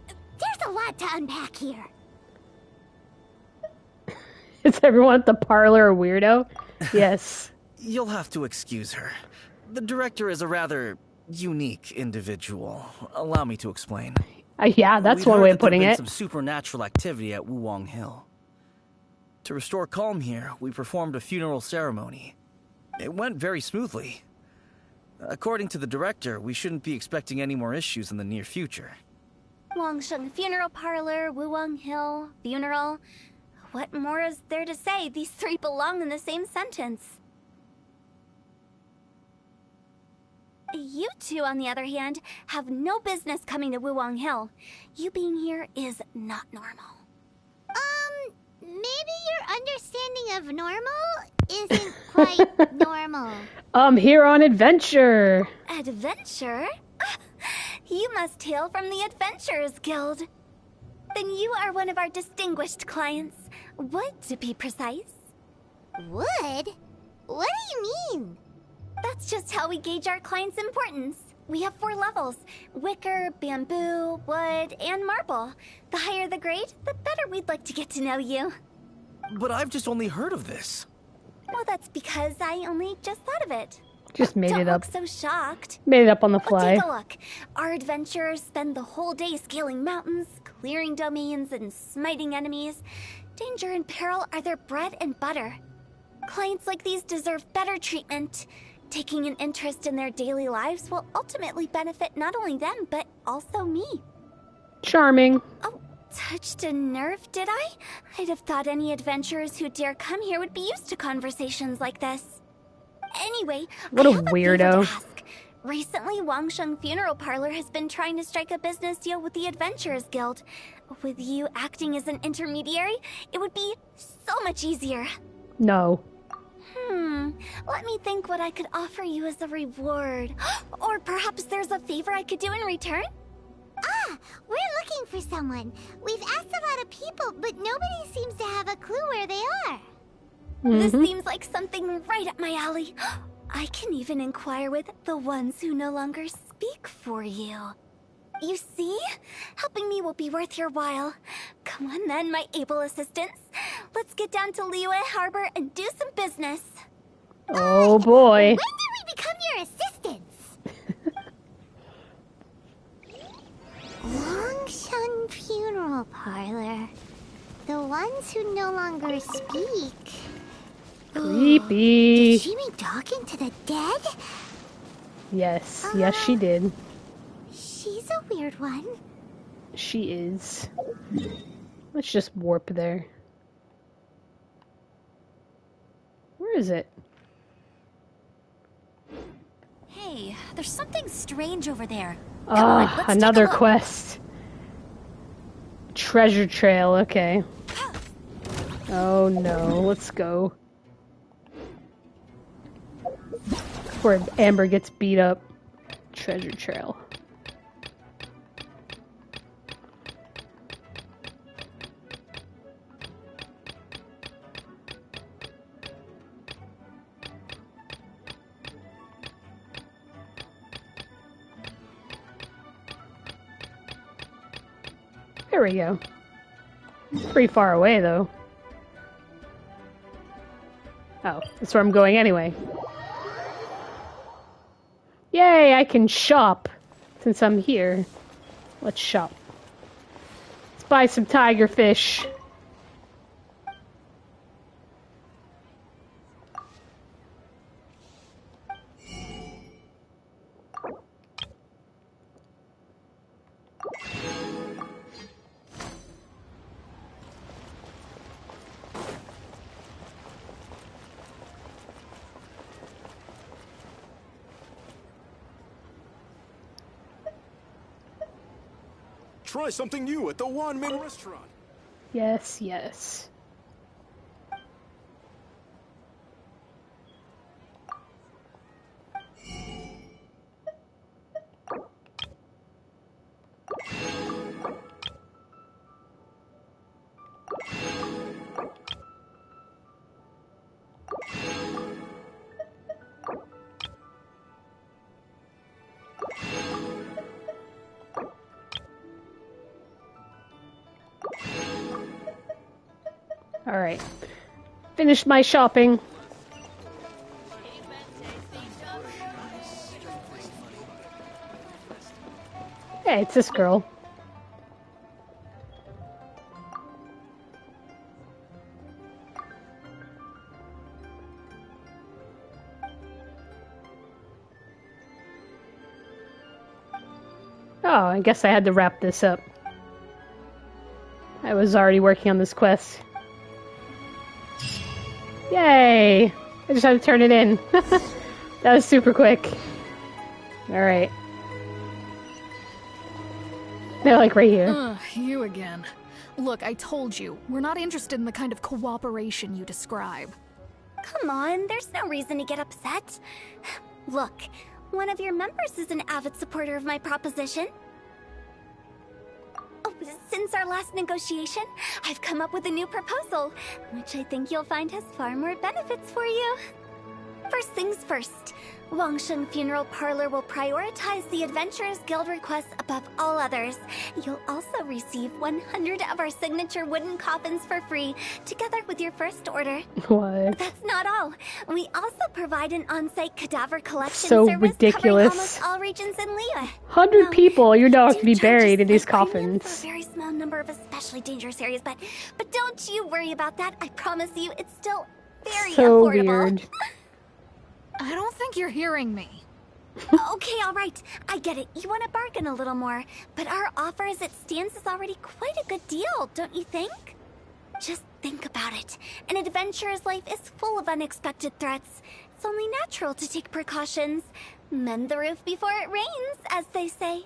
Speaker 2: There's a lot to unpack here.
Speaker 1: Is everyone at the parlor a weirdo? Yes.
Speaker 4: You'll have to excuse her. The director is a rather unique individual. Allow me to explain.
Speaker 1: Yeah, that's
Speaker 4: We've
Speaker 1: one
Speaker 4: heard
Speaker 1: way
Speaker 4: that
Speaker 1: of putting
Speaker 4: there've been
Speaker 1: it.
Speaker 4: some supernatural activity at Wuwang Hill. To restore calm here, we performed a funeral ceremony. It went very smoothly. According to the director, we shouldn't be expecting any more issues in the near future.
Speaker 8: Wangsheng Funeral Parlor, Wuwang Hill, funeral. What more is there to say? These three belong in the same sentence. You two, on the other hand, have no business coming to Wuwang Hill. You being here is not normal.
Speaker 2: Maybe your understanding of normal isn't quite normal.
Speaker 1: Here on adventure.
Speaker 8: Adventure? You must hail from the Adventurers Guild. Then you are one of our distinguished clients. Wood, to be precise.
Speaker 2: Wood? What do you mean?
Speaker 8: That's just how we gauge our clients' importance. We have 4 levels: wicker, bamboo, wood, and marble. The higher the grade, the better we'd like to get to know you.
Speaker 4: But I've just only heard of this.
Speaker 8: Well, that's because I only just thought of it.
Speaker 1: Just made
Speaker 8: Don't
Speaker 1: it up.
Speaker 8: look so shocked.
Speaker 1: Made it up on the
Speaker 8: Well,
Speaker 1: fly.
Speaker 8: take a look. Our adventurers spend the whole day scaling mountains, clearing domains, and smiting enemies. Danger and peril are their bread and butter. Clients like these deserve better treatment. Taking an interest in their daily lives will ultimately benefit not only them, but also me.
Speaker 1: Charming.
Speaker 8: Oh, touched a nerve, did I? I'd have thought any adventurers who dare come here would be used to conversations like this. Anyway,
Speaker 1: What
Speaker 8: I
Speaker 1: a
Speaker 8: have favor
Speaker 1: weirdo.
Speaker 8: to ask. Recently, Wangsheng Funeral Parlor has been trying to strike a business deal with the Adventurers Guild. With you acting as an intermediary, it would be so much easier.
Speaker 1: No.
Speaker 8: Let me think what I could offer you as a reward. Or perhaps there's a favor I could do in return?
Speaker 2: Ah, we're looking for someone. We've asked a lot of people, but nobody seems to have a clue where they are.
Speaker 8: This seems like something right up my alley. I can even inquire with the ones who no longer speak for you. You see? Helping me will be worth your while. Come on then, my able assistants. Let's get down to Liyue Harbor and do some business.
Speaker 1: Oh boy.
Speaker 2: When did we become your assistants? Longshun Funeral Parlor. The ones who no longer speak.
Speaker 1: Creepy.
Speaker 2: Did she mean talking to the dead?
Speaker 1: Yes. Yes, she did.
Speaker 2: She's a weird one.
Speaker 1: She is. Let's just warp there. Where is it?
Speaker 9: Hey, there's something strange over there.
Speaker 1: Ah,
Speaker 9: let's
Speaker 1: another
Speaker 9: take a look.
Speaker 1: quest. Treasure trail, okay. Oh no, let's go. Where Amber gets beat up. Treasure trail. There we go. Pretty far away, though. Oh, that's where I'm going anyway. Yay, I can shop since I'm here. Let's shop. Let's buy some tiger fish.
Speaker 5: Try something new at the Wanmin restaurant.
Speaker 1: Yes, yes. Alright. Finished my shopping. Hey, it's this girl. Oh, I guess I had to wrap this up. I was already working on this quest. Yay! I just had to turn it in. That was super quick. Alright. They're like right here.
Speaker 10: You again. Look, I told you, we're not interested in the kind of cooperation you describe.
Speaker 8: Come on, there's no reason to get upset. Look, one of your members is an avid supporter of my proposition. Oh, since our last negotiation, I've come up with a new proposal, which I think you'll find has far more benefits for you. First things first, Wangsheng Funeral Parlor will prioritize the Adventurers Guild requests above all others. You'll also receive 100 of our signature wooden coffins for free, together with your first order.
Speaker 1: What?
Speaker 8: That's not all. We also provide an on-site cadaver collection
Speaker 1: So
Speaker 8: service
Speaker 1: ridiculous.
Speaker 8: covering almost all regions in Liyue.
Speaker 1: 100 people, you're not
Speaker 8: do
Speaker 1: to be
Speaker 8: charge
Speaker 1: buried in
Speaker 8: a
Speaker 1: these
Speaker 8: slight premium
Speaker 1: coffins.
Speaker 8: For a very small number of especially dangerous areas, but don't you worry about that. I promise you, it's still very
Speaker 1: So
Speaker 8: affordable.
Speaker 1: weird.
Speaker 10: I don't think you're hearing me.
Speaker 8: Okay, all right. I get it. You want to bargain a little more, but our offer as it stands is already quite a good deal, don't you think? Just think about it. An adventurer's life is full of unexpected threats. It's only natural to take precautions. Mend the roof before it rains, as they say.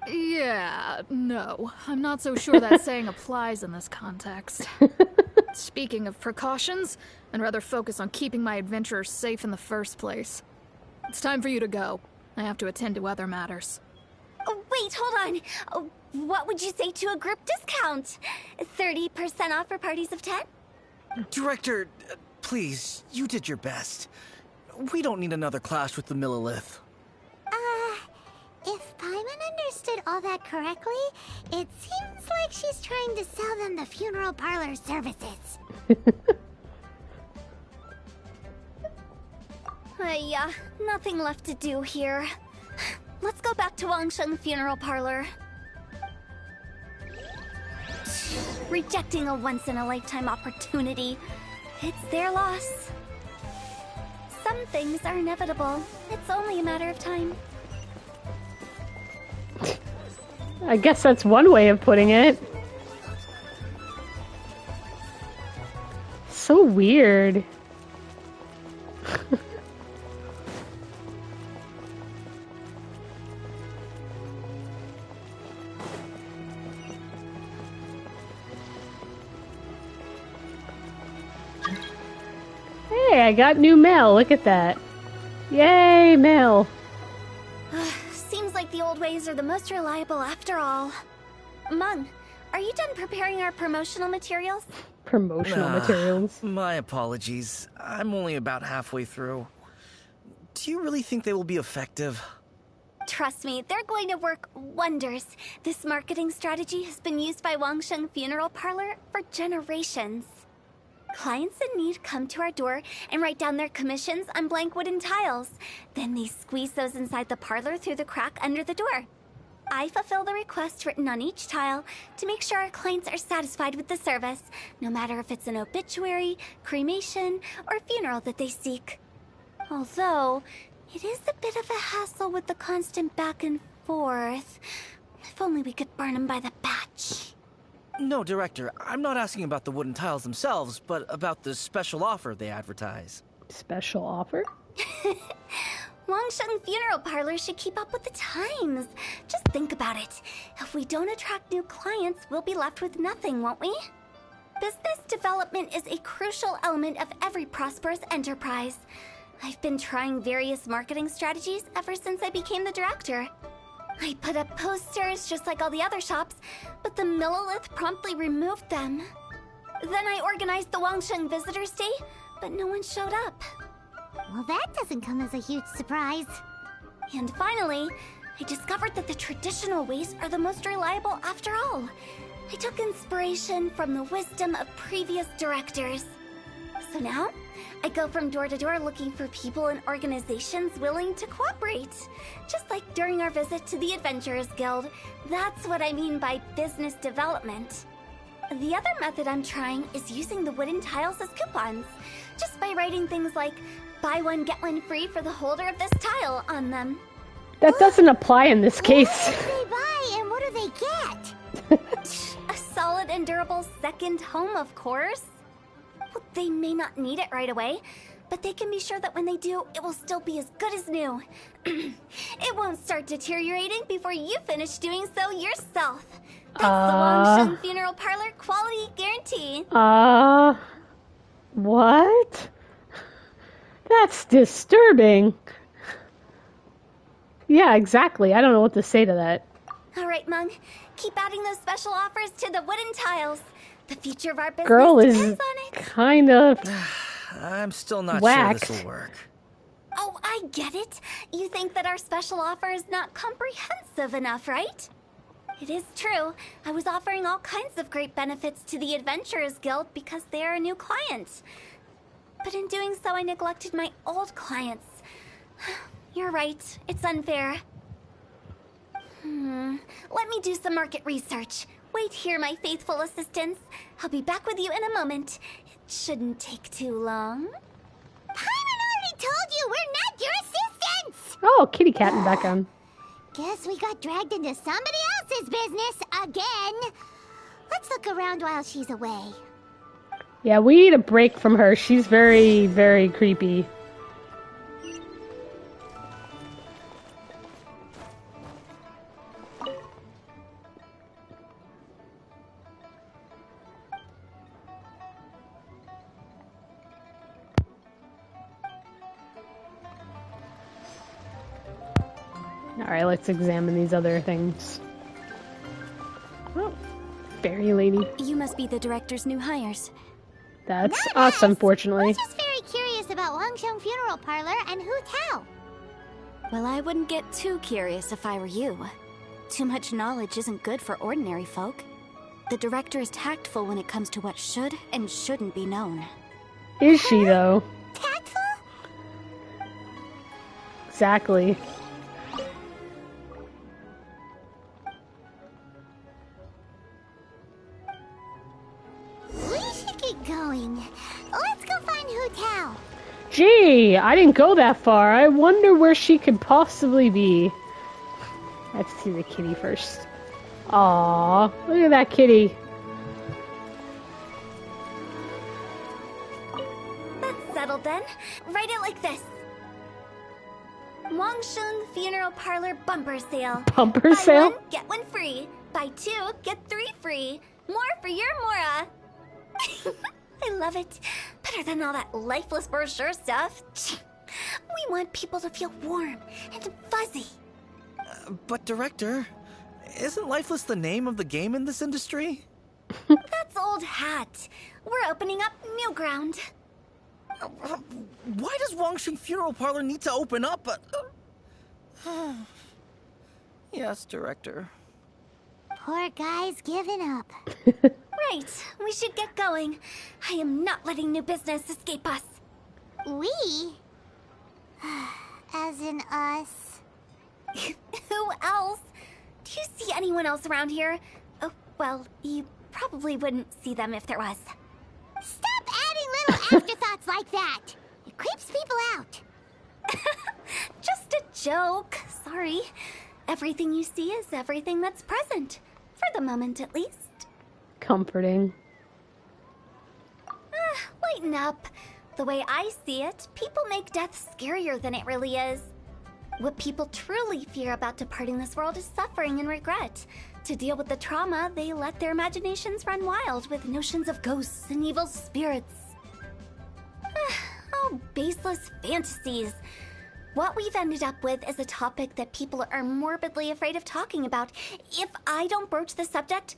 Speaker 10: Yeah, no. I'm not so sure that saying applies in this context. Speaking of precautions, I'd rather focus on keeping my adventurers safe in the first place. It's time for you to go. I have to attend to other matters.
Speaker 8: Oh, wait, hold on. Oh, what would you say to a group discount? 30% off for parties of 10?
Speaker 4: Director, please, you did your best. We don't need another clash with the Millilith.
Speaker 2: If Paimon understood all that correctly, it seems like she's trying to sell them the funeral parlor services.
Speaker 8: Nothing left to do here. Let's go back to Wangsheng Funeral Parlor. Rejecting a once-in-a-lifetime opportunity. It's their loss. Some things are inevitable. It's only a matter of time.
Speaker 1: I guess that's one way of putting it. So weird. Hey, I got new mail. Look at that. Yay, mail.
Speaker 8: Seems like the old ways are the most reliable after all. Mung, are you done preparing our promotional materials?
Speaker 1: Promotional materials.
Speaker 4: My apologies. I'm only about halfway through. Do you really think they will be effective?
Speaker 8: Trust me, they're going to work wonders. This marketing strategy has been used by Wangsheng Funeral Parlor for generations. Clients in need come to our door and write down their commissions on blank wooden tiles. Then they squeeze those inside the parlor through the crack under the door. I fulfill the request written on each tile to make sure our clients are satisfied with the service, no matter if it's an obituary, cremation, or funeral that they seek. Although, it is a bit of a hassle with the constant back and forth. If only we could burn them by the batch.
Speaker 4: No, Director, I'm not asking about the wooden tiles themselves, but about the special offer they advertise.
Speaker 1: Special offer?
Speaker 8: Wangsheng Funeral Parlor should keep up with the times. Just think about it. If we don't attract new clients, we'll be left with nothing, won't we? Business development is a crucial element of every prosperous enterprise. I've been trying various marketing strategies ever since I became the director. I put up posters just like all the other shops, but the Millilith promptly removed them. Then I organized the Wangsheng Visitors Day, but no one showed up.
Speaker 2: Well, that doesn't come as a huge surprise.
Speaker 8: And finally, I discovered that the traditional ways are the most reliable after all. I took inspiration from the wisdom of previous directors. So now, I go from door to door looking for people and organizations willing to cooperate. Just like during our visit to the Adventurers Guild. That's what I mean by business development. The other method I'm trying is using the wooden tiles as coupons. Just by writing things like, buy one, get one free for the holder of this tile on them.
Speaker 1: That doesn't apply in this case.
Speaker 2: What do they buy and what do they get?
Speaker 8: A solid and durable second home, of course. Well, they may not need it right away, but they can be sure that when they do, it will still be as good as new. It won't start deteriorating before you finish doing so yourself. That's the Wangsheng Funeral Parlor quality guarantee.
Speaker 1: What? That's disturbing. Yeah, exactly. I don't know what to say to that.
Speaker 8: All right, Mung. Keep adding those special offers to the wooden tiles. The future of our business
Speaker 1: Girl is
Speaker 8: depends on it.
Speaker 1: kind of
Speaker 4: I'm still not
Speaker 1: whacked.
Speaker 4: sure this will work.
Speaker 8: Oh, I get it. You think that our special offer is not comprehensive enough, right? It is true. I was offering all kinds of great benefits to the Adventurers Guild because they are a new client. But in doing so, I neglected my old clients. You're right. It's unfair. Let me do some market research. Wait here, my faithful assistants. I'll be back with you in a moment. It shouldn't take too long.
Speaker 2: Paimon already told you we're not your assistants!
Speaker 1: Oh, kitty cat in the background.
Speaker 2: Guess we got dragged into somebody else's business again. Let's look around while she's away.
Speaker 1: Yeah, we need a break from her. She's very, very creepy. Alright, let's examine these other things. Oh, fairy lady.
Speaker 9: You must be the director's new hires.
Speaker 1: That's
Speaker 2: Not
Speaker 1: us,
Speaker 2: us.
Speaker 1: unfortunately.
Speaker 2: We're just very curious about Wangsheng Funeral Parlor and Hu Tao.
Speaker 9: Well, I wouldn't get too curious if I were you. Too much knowledge isn't good for ordinary folk. The director is tactful when it comes to what should and shouldn't be known.
Speaker 1: Is she, though?
Speaker 2: Tactful?
Speaker 1: Exactly.
Speaker 2: We should get going. Let's go find Hu Tao.
Speaker 1: Gee, I didn't go that far. I wonder where she could possibly be. Let's see the kitty first. Aww, look at that kitty.
Speaker 8: That's settled then. Write it like this. Wangsheng Funeral Parlor bumper sale.
Speaker 1: Bumper sale?
Speaker 8: Buy one, get one free. Buy two, get three free. More for your Mora. I love it. Better than all that lifeless brochure stuff. We want people to feel warm and fuzzy.
Speaker 4: But Director, isn't Lifeless the name of the game in this industry?
Speaker 8: That's old hat. We're opening up new ground.
Speaker 4: Why does Wangsheng Funeral Parlor need to open up? Yes, Director.
Speaker 2: Poor guy's given up.
Speaker 8: Right, we should get going. I am not letting new business escape us.
Speaker 2: We? As in us.
Speaker 8: Who else? Do you see anyone else around here? Oh, well, you probably wouldn't see them if there was.
Speaker 2: Stop adding little afterthoughts like that. It creeps people out.
Speaker 8: Just a joke. Sorry. Everything you see is everything that's present. For the moment, at least.
Speaker 1: Comforting.
Speaker 8: Lighten up. The way I see it, people make death scarier than it really is. What people truly fear about departing this world is suffering and regret. To deal with the trauma, they let their imaginations run wild with notions of ghosts and evil spirits. Oh, baseless fantasies. What we've ended up with is a topic that people are morbidly afraid of talking about. If I don't broach the subject,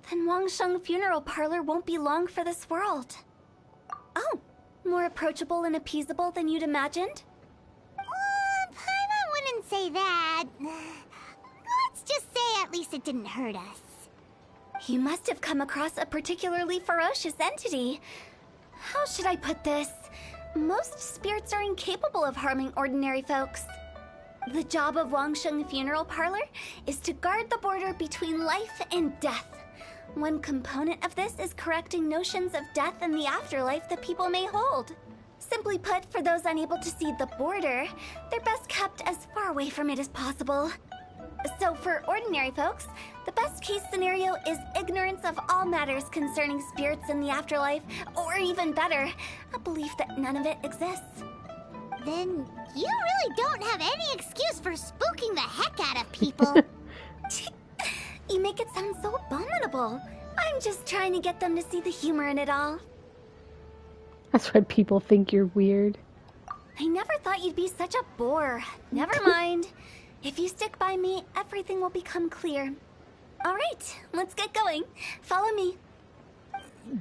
Speaker 8: then Wangsheng Funeral Parlor won't be long for this world. Oh, more approachable and appeasable than you'd imagined?
Speaker 2: Paimon wouldn't say that. Let's just say at least it didn't hurt us.
Speaker 8: You must have come across a particularly ferocious entity. How should I put this? Most spirits are incapable of harming ordinary folks. The job of Wangsheng Funeral Parlor is to guard the border between life and death. One component of this is correcting notions of death and the afterlife that people may hold. Simply put, for those unable to see the border, they're best kept as far away from it as possible. So for ordinary folks, the best case scenario is ignorance of all matters concerning spirits in the afterlife, or even better, a belief that none of it exists.
Speaker 2: Then you really don't have any excuse for spooking the heck out of people.
Speaker 8: You make it sound so abominable. I'm just trying to get them to see the humor in it all.
Speaker 1: That's why people think you're weird.
Speaker 8: I never thought you'd be such a bore. Never mind. If you stick by me, everything will become clear. All right, let's get going. Follow me.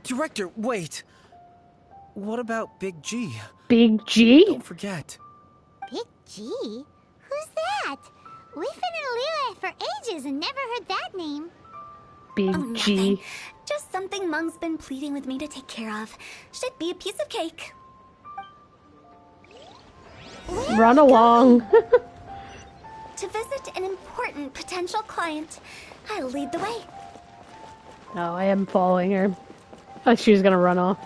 Speaker 4: Director, wait. What about Big G?
Speaker 1: Big G?
Speaker 4: Don't forget.
Speaker 2: Big G? Who's that? We've been in Liyue for ages and never heard that name.
Speaker 1: Big
Speaker 8: Oh,
Speaker 1: G.
Speaker 8: nothing. Just something Mung's been pleading with me to take care of. Should be a piece of cake.
Speaker 1: Run along.
Speaker 8: To visit an important potential client, I'll lead the way.
Speaker 1: Oh, I am following her. Oh, she was gonna run off.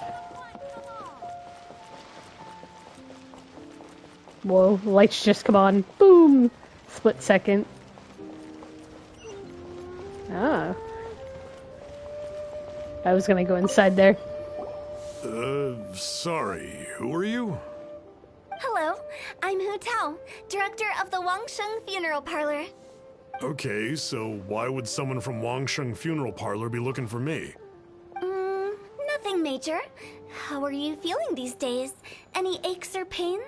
Speaker 1: Whoa, lights just come on. Boom! Split second. Ah. I was gonna go inside there.
Speaker 5: Sorry, who are you?
Speaker 8: Hello, I'm Hu Tao, director of the Wangsheng Funeral Parlor.
Speaker 5: Okay, so why would someone from Wangsheng Funeral Parlor be looking for me?
Speaker 8: Nothing major. How are you feeling these days? Any aches or pains?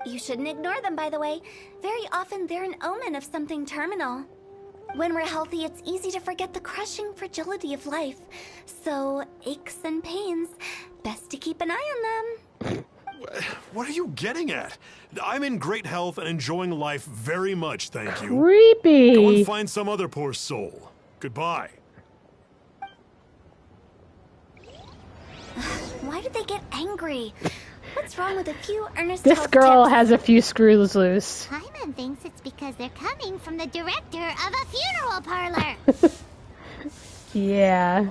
Speaker 8: You shouldn't ignore them, by the way. Very often they're an omen of something terminal. When we're healthy, it's easy to forget the crushing fragility of life. So, aches and pains, best to keep an eye on them.
Speaker 5: What are you getting at? I'm in great health and enjoying life very much, thank you.
Speaker 1: Creepy!
Speaker 5: Go and find some other poor soul. Goodbye.
Speaker 8: Why did they get angry? What's wrong with a few earnest
Speaker 1: This
Speaker 8: health
Speaker 1: girl
Speaker 8: tips?
Speaker 1: has a few screws loose.
Speaker 2: Hyman thinks it's because they're coming from the director of a funeral parlor.
Speaker 1: Yeah.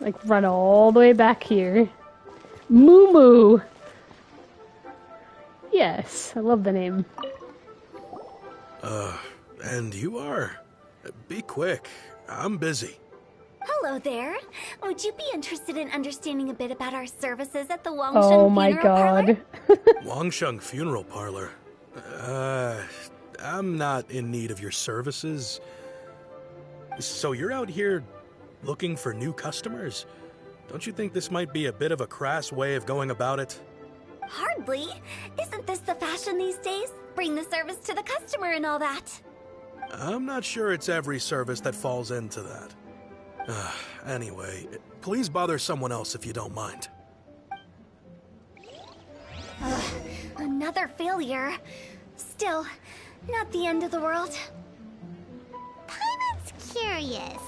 Speaker 1: Like, run all the way back here. Moo Moo! Yes, I love the name.
Speaker 11: And you are? Be quick. I'm busy.
Speaker 8: Hello there. Would you be interested in understanding a bit about our services at the Wangsheng
Speaker 1: Oh my
Speaker 8: Funeral Parlor?
Speaker 1: god.
Speaker 11: Wangsheng Funeral Parlor. I'm not in need of your services. So you're out here looking for new customers? Don't you think this might be a bit of a crass way of going about it?
Speaker 8: Hardly. Isn't this the fashion these days? Bring the service to the customer and all that.
Speaker 11: I'm not sure it's every service that falls into that. Anyway, please bother someone else if you don't mind.
Speaker 8: Another failure. Still, not the end of the world.
Speaker 2: Hyman's curious.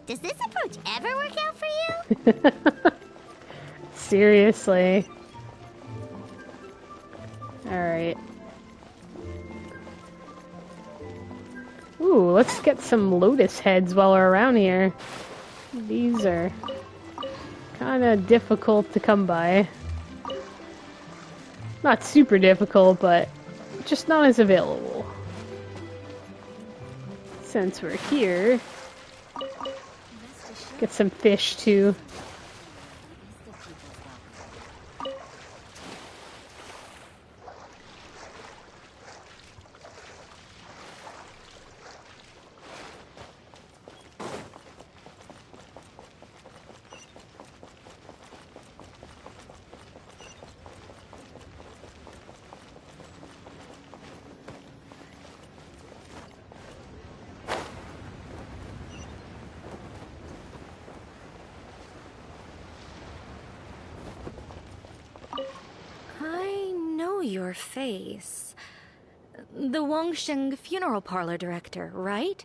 Speaker 2: Does this approach ever work out for you?
Speaker 1: Seriously. Alright. Ooh, let's get some lotus heads while we're around here. These are kind of difficult to come by. Not super difficult, but just not as available. Since we're here, get some fish too.
Speaker 9: your face. The Wangsheng funeral parlor director, right?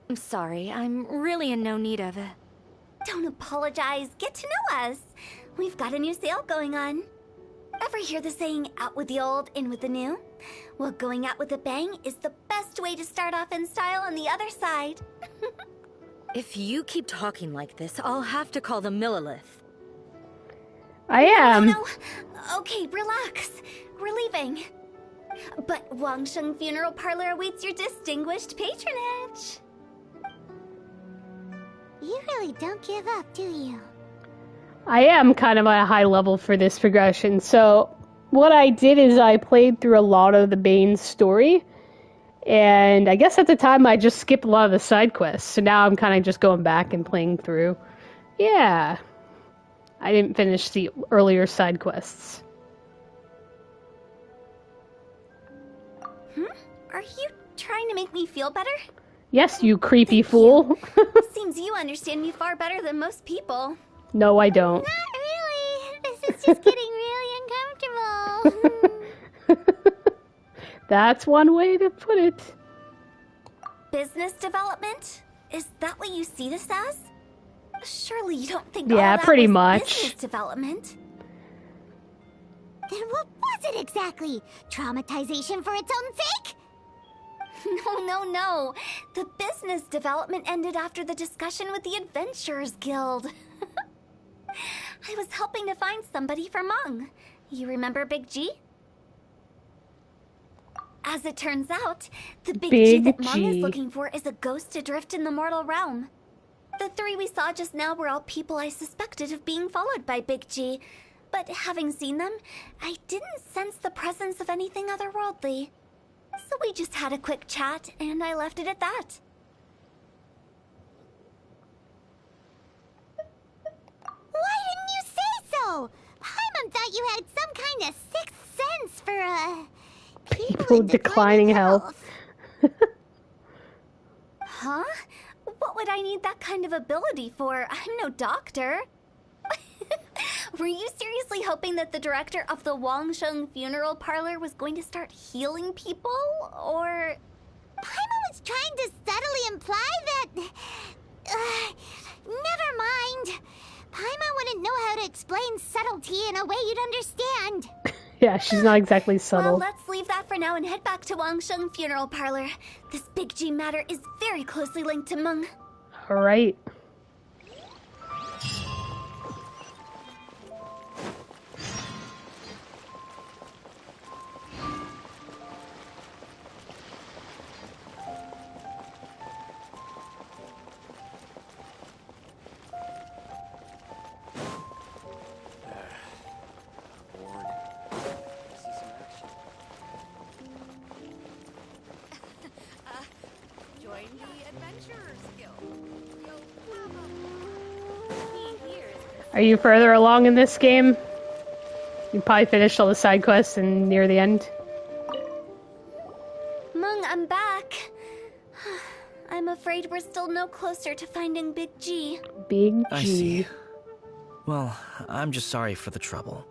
Speaker 9: I'm sorry, I'm really in no need of it.
Speaker 8: Don't apologize. Get to know us. We've got a new sale going on. Ever hear the saying, out with the old, in with the new? Well, going out with a bang is the best way to start off in style on the other side.
Speaker 9: If you keep talking like this, I'll have to call the Millilith.
Speaker 1: I am.
Speaker 8: No. Okay, relax. We're leaving. But Wangsheng Funeral Parlor awaits your distinguished patronage.
Speaker 2: You really don't give up, do you?
Speaker 1: I am kind of at a high level for this progression. So what I did is I played through a lot of the Bane's story. And I guess at the time I just skipped a lot of the side quests. So now I'm kind of just going back and playing through. Yeah. I didn't finish the earlier side quests.
Speaker 8: Are you trying to make me feel better?
Speaker 1: Yes, you creepy fool.
Speaker 8: Seems you understand me far better than most people.
Speaker 1: No, I don't.
Speaker 2: Not really. This is just getting really uncomfortable.
Speaker 1: That's one way to put it.
Speaker 8: Business development? Is that what you see this as? Surely you don't think
Speaker 1: Yeah,
Speaker 8: all that
Speaker 1: pretty
Speaker 8: was
Speaker 1: much.
Speaker 8: business development?
Speaker 2: Then what was it exactly? Traumatization for its own sake?
Speaker 8: No. The business development ended after the discussion with the Adventurers Guild. I was helping to find somebody for Meng. You remember Big G? As it turns out, the Big G that Meng is looking for is a ghost adrift in the mortal realm. The three we saw just now were all people I suspected of being followed by Big G, but having seen them, I didn't sense the presence of anything otherworldly. So we just had a quick chat, and I left it at that.
Speaker 2: Why didn't you say so? Paimon thought you had some kind of sixth sense for,
Speaker 1: People with declining health.
Speaker 8: Huh? What would I need that kind of ability for? I'm no doctor. Were you seriously hoping that the director of the Wangsheng Funeral Parlor was going to start healing people, or...?
Speaker 2: Paimon was trying to subtly imply that... never mind. Paimon wouldn't know how to explain subtlety in a way you'd understand.
Speaker 1: Yeah, she's not exactly subtle.
Speaker 8: Well, let's leave that for now and head back to Wangsheng Funeral Parlor. This Big G matter is very closely linked to Meng.
Speaker 1: Alright. Are you further along in this game? You probably finished all the side quests and near the end.
Speaker 8: Meng, I'm back. I'm afraid we're still no closer to finding Big G.
Speaker 1: Big G.
Speaker 4: I see. Well, I'm just sorry for the trouble.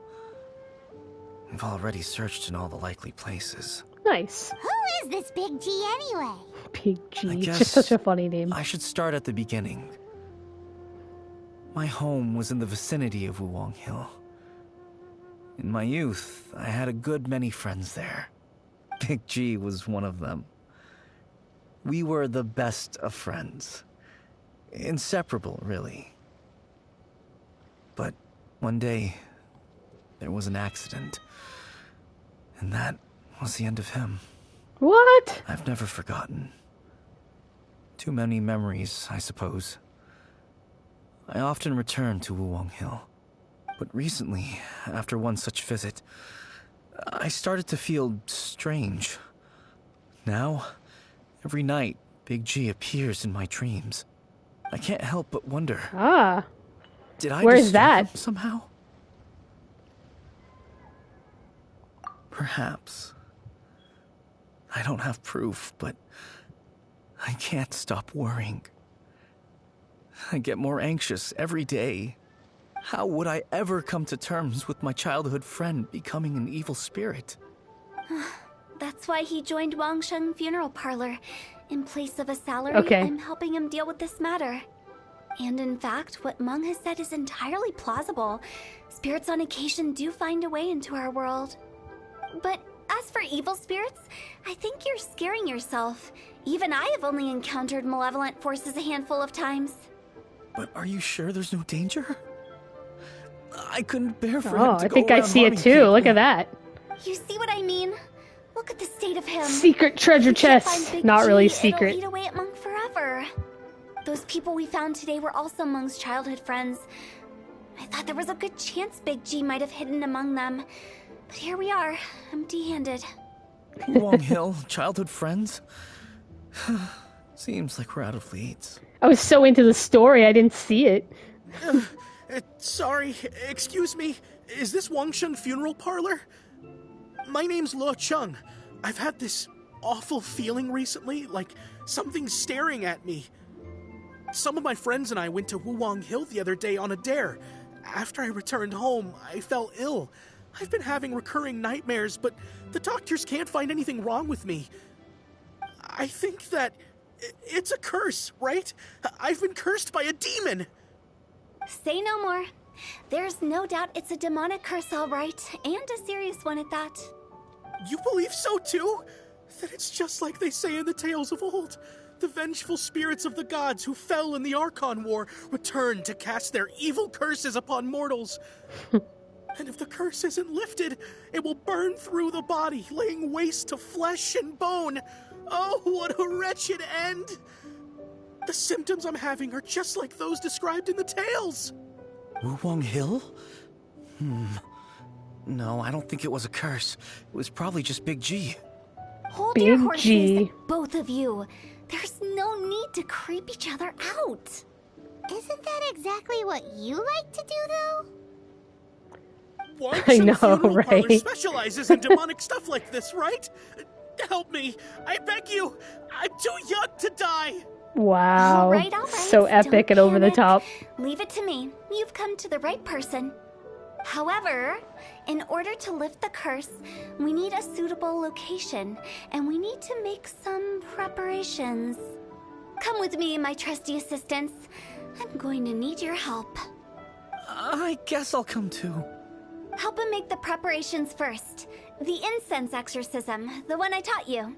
Speaker 4: We've already searched in all the likely places.
Speaker 1: Nice.
Speaker 2: Who is this Big G anyway?
Speaker 1: Big G.
Speaker 4: I
Speaker 1: It's
Speaker 4: guess
Speaker 1: just such a funny name.
Speaker 4: I should start at the beginning. My home was in the vicinity of Wuwang Hill. In my youth, I had a good many friends there. Big G was one of them. We were the best of friends. Inseparable, really. But one day, there was an accident. And that was the end of him.
Speaker 1: What?
Speaker 4: I've never forgotten. Too many memories, I suppose. I often return to Wuwang Hill. But recently, after one such visit, I started to feel strange. Now, every night, Big G appears in my dreams. I can't help but wonder.
Speaker 1: Ah.
Speaker 4: Did I
Speaker 1: Where's
Speaker 4: disturb
Speaker 1: that?
Speaker 4: him somehow? Perhaps. I don't have proof, but I can't stop worrying. I get more anxious every day. How would I ever come to terms with my childhood friend becoming an evil spirit?
Speaker 8: That's why he joined Wangsheng Funeral Parlor. In place of a salary,
Speaker 1: Okay.
Speaker 8: I'm helping him deal with this matter. And in fact, what Meng has said is entirely plausible. Spirits on occasion do find a way into our world. But as for evil spirits, I think you're scaring yourself. Even I have only encountered malevolent forces a handful of times.
Speaker 4: But are you sure there's no danger? I couldn't bear for
Speaker 1: Oh,
Speaker 4: him to
Speaker 1: I
Speaker 4: go
Speaker 1: think I
Speaker 4: around
Speaker 1: see it
Speaker 4: harming
Speaker 1: too.
Speaker 4: people.
Speaker 1: Look at that.
Speaker 8: You see what I mean? Look at the state of him.
Speaker 1: Secret treasure
Speaker 8: If he can't
Speaker 1: chest.
Speaker 8: find Big
Speaker 1: Not really
Speaker 8: G,
Speaker 1: secret.
Speaker 8: It'll eat away at Monk forever. Those people we found today were also Monk's childhood friends. I thought there was a good chance Big G might have hidden among them. But here we are, empty-handed.
Speaker 4: Wong Hill, childhood friends? Seems like we're out of leads.
Speaker 1: I was so into the story, I didn't see it.
Speaker 11: Sorry, excuse me. Is this Wangsheng Funeral Parlor? My name's Luo Chung. I've had this awful feeling recently, like something's staring at me. Some of my friends and I went to Wuwang Hill the other day on a dare. After I returned home, I fell ill. I've been having recurring nightmares, but the doctors can't find anything wrong with me. I think that it's a curse, right? I've been cursed by a demon.
Speaker 8: Say no more. There's no doubt it's a demonic curse, all right, and a serious one at that.
Speaker 11: You believe so too? Then it's just like they say in the tales of old. The vengeful spirits of the gods who fell in the Archon War return to cast their evil curses upon mortals. And if the curse isn't lifted, it will burn through the body, laying waste to flesh and bone. Oh, what a wretched end! The symptoms I'm having are just like those described in the tales.
Speaker 4: Wuwang Hill? No, I don't think it was a curse. It was probably just Big G.
Speaker 8: Hold
Speaker 1: Big
Speaker 8: your horses,
Speaker 1: G.
Speaker 8: both of you. There's no need to creep each other out.
Speaker 2: Isn't that exactly what you like to do, though?
Speaker 11: Wangsheng
Speaker 1: know,
Speaker 11: Funeral Parlor
Speaker 1: right?
Speaker 11: specializes in demonic stuff like this, right? Help me, I beg you. I'm too young to die.
Speaker 1: Wow.
Speaker 8: All right,
Speaker 1: So epic
Speaker 8: don't
Speaker 1: and over the
Speaker 8: panic.
Speaker 1: top.
Speaker 8: Leave it to me. You've come to the right person. However, in order to lift the curse, we need a suitable location, and we need to make some preparations. Come with me, my trusty assistants. I'm going to need your help.
Speaker 4: I guess I'll come too.
Speaker 8: Help him make the preparations first. The incense exorcism, the one I taught you.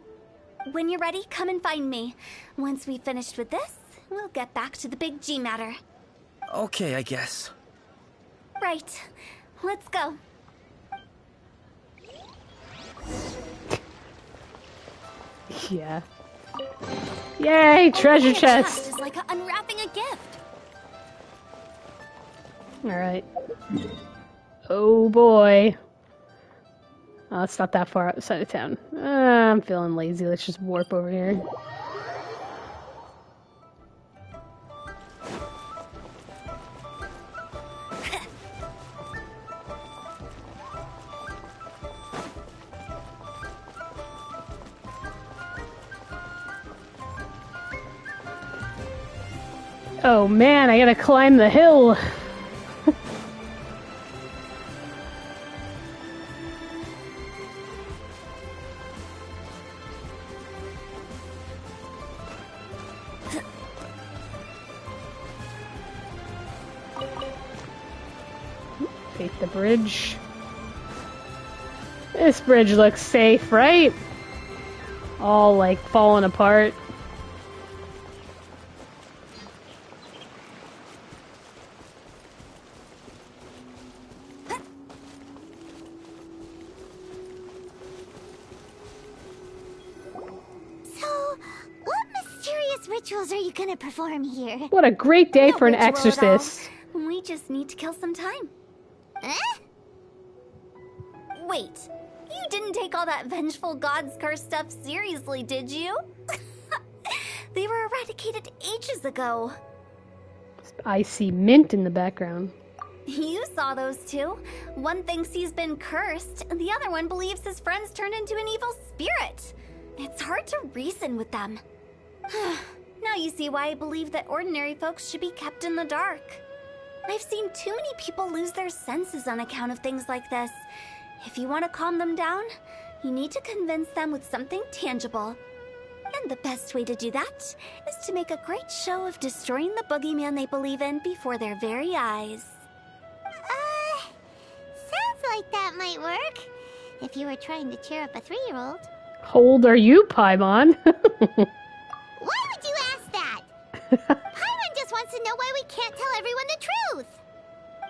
Speaker 8: When you're ready, come and find me. Once we've finished with this, we'll get back to the Big G matter.
Speaker 4: Okay, I guess.
Speaker 8: Right. Let's go.
Speaker 1: Yeah. Yay, treasure
Speaker 8: Opening a
Speaker 1: chest.
Speaker 8: is like unwrapping a gift.
Speaker 1: Alright. Oh boy. Oh, it's not that far outside of town. I'm feeling lazy. Let's just warp over here. Oh man, I gotta climb the hill. Take the bridge. This bridge looks safe, right? All like falling apart.
Speaker 2: So, what mysterious rituals are you gonna perform here?
Speaker 1: What a great day
Speaker 8: No
Speaker 1: for an
Speaker 8: ritual at all.
Speaker 1: exorcist.
Speaker 8: We just need to kill some time.
Speaker 2: Eh?
Speaker 8: Wait, you didn't take all that vengeful god's curse stuff seriously, did you? They were eradicated ages ago.
Speaker 1: I see mint in the background.
Speaker 8: You saw those two. One thinks he's been cursed, and the other one believes his friends turned into an evil spirit. It's hard to reason with them. Now you see why I believe that ordinary folks should be kept in the dark. I've seen too many people lose their senses on account of things like this. If you want to calm them down, You need to convince them with something tangible. And the best way to do that is to make a great show of destroying the boogeyman they believe in before their very eyes.
Speaker 2: Sounds like that might work. If you were trying to cheer up a 3-year-old.
Speaker 1: How old are you, Paimon?
Speaker 2: Why would you ask that? Paimon just wants to know why we can't tell everyone the truth.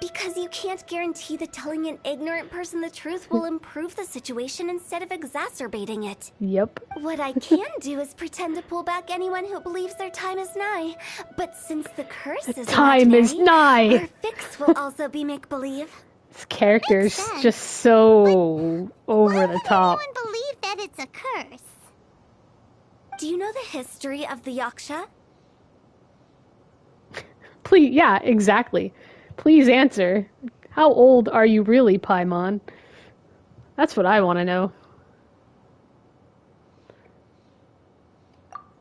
Speaker 8: Because you can't guarantee that telling an ignorant person the truth will improve the situation instead of exacerbating it.
Speaker 1: Yep.
Speaker 8: What I can do is pretend to pull back anyone who believes their time is nigh. But since the curse is
Speaker 1: Time is nigh.
Speaker 8: our fix will also be make-believe.
Speaker 1: This character is just so over the top.
Speaker 2: Why would anyone believe that it's a curse?
Speaker 8: Do you know the history of the Yaksha?
Speaker 1: Please, yeah, exactly. Please answer. How old are you really, Paimon? That's what I want to know.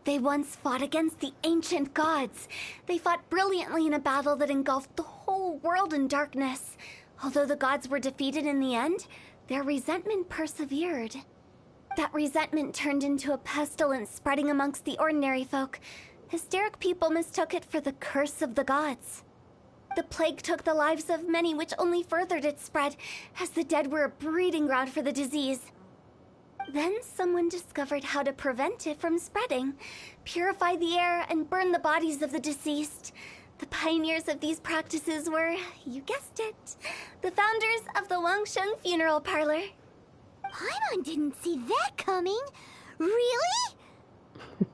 Speaker 8: They once fought against the ancient gods. They fought brilliantly in a battle that engulfed the whole world in darkness. Although the gods were defeated in the end, their resentment persevered. That resentment turned into a pestilence spreading amongst the ordinary folk. Hysteric people mistook it for the curse of the gods. The plague took the lives of many, which only furthered its spread, as the dead were a breeding ground for the disease. Then someone discovered how to prevent it from spreading, purify the air, and burn the bodies of the deceased. The pioneers of these practices were, you guessed it, the founders of the Wangsheng Funeral Parlor.
Speaker 2: Paimon didn't see that coming. Really?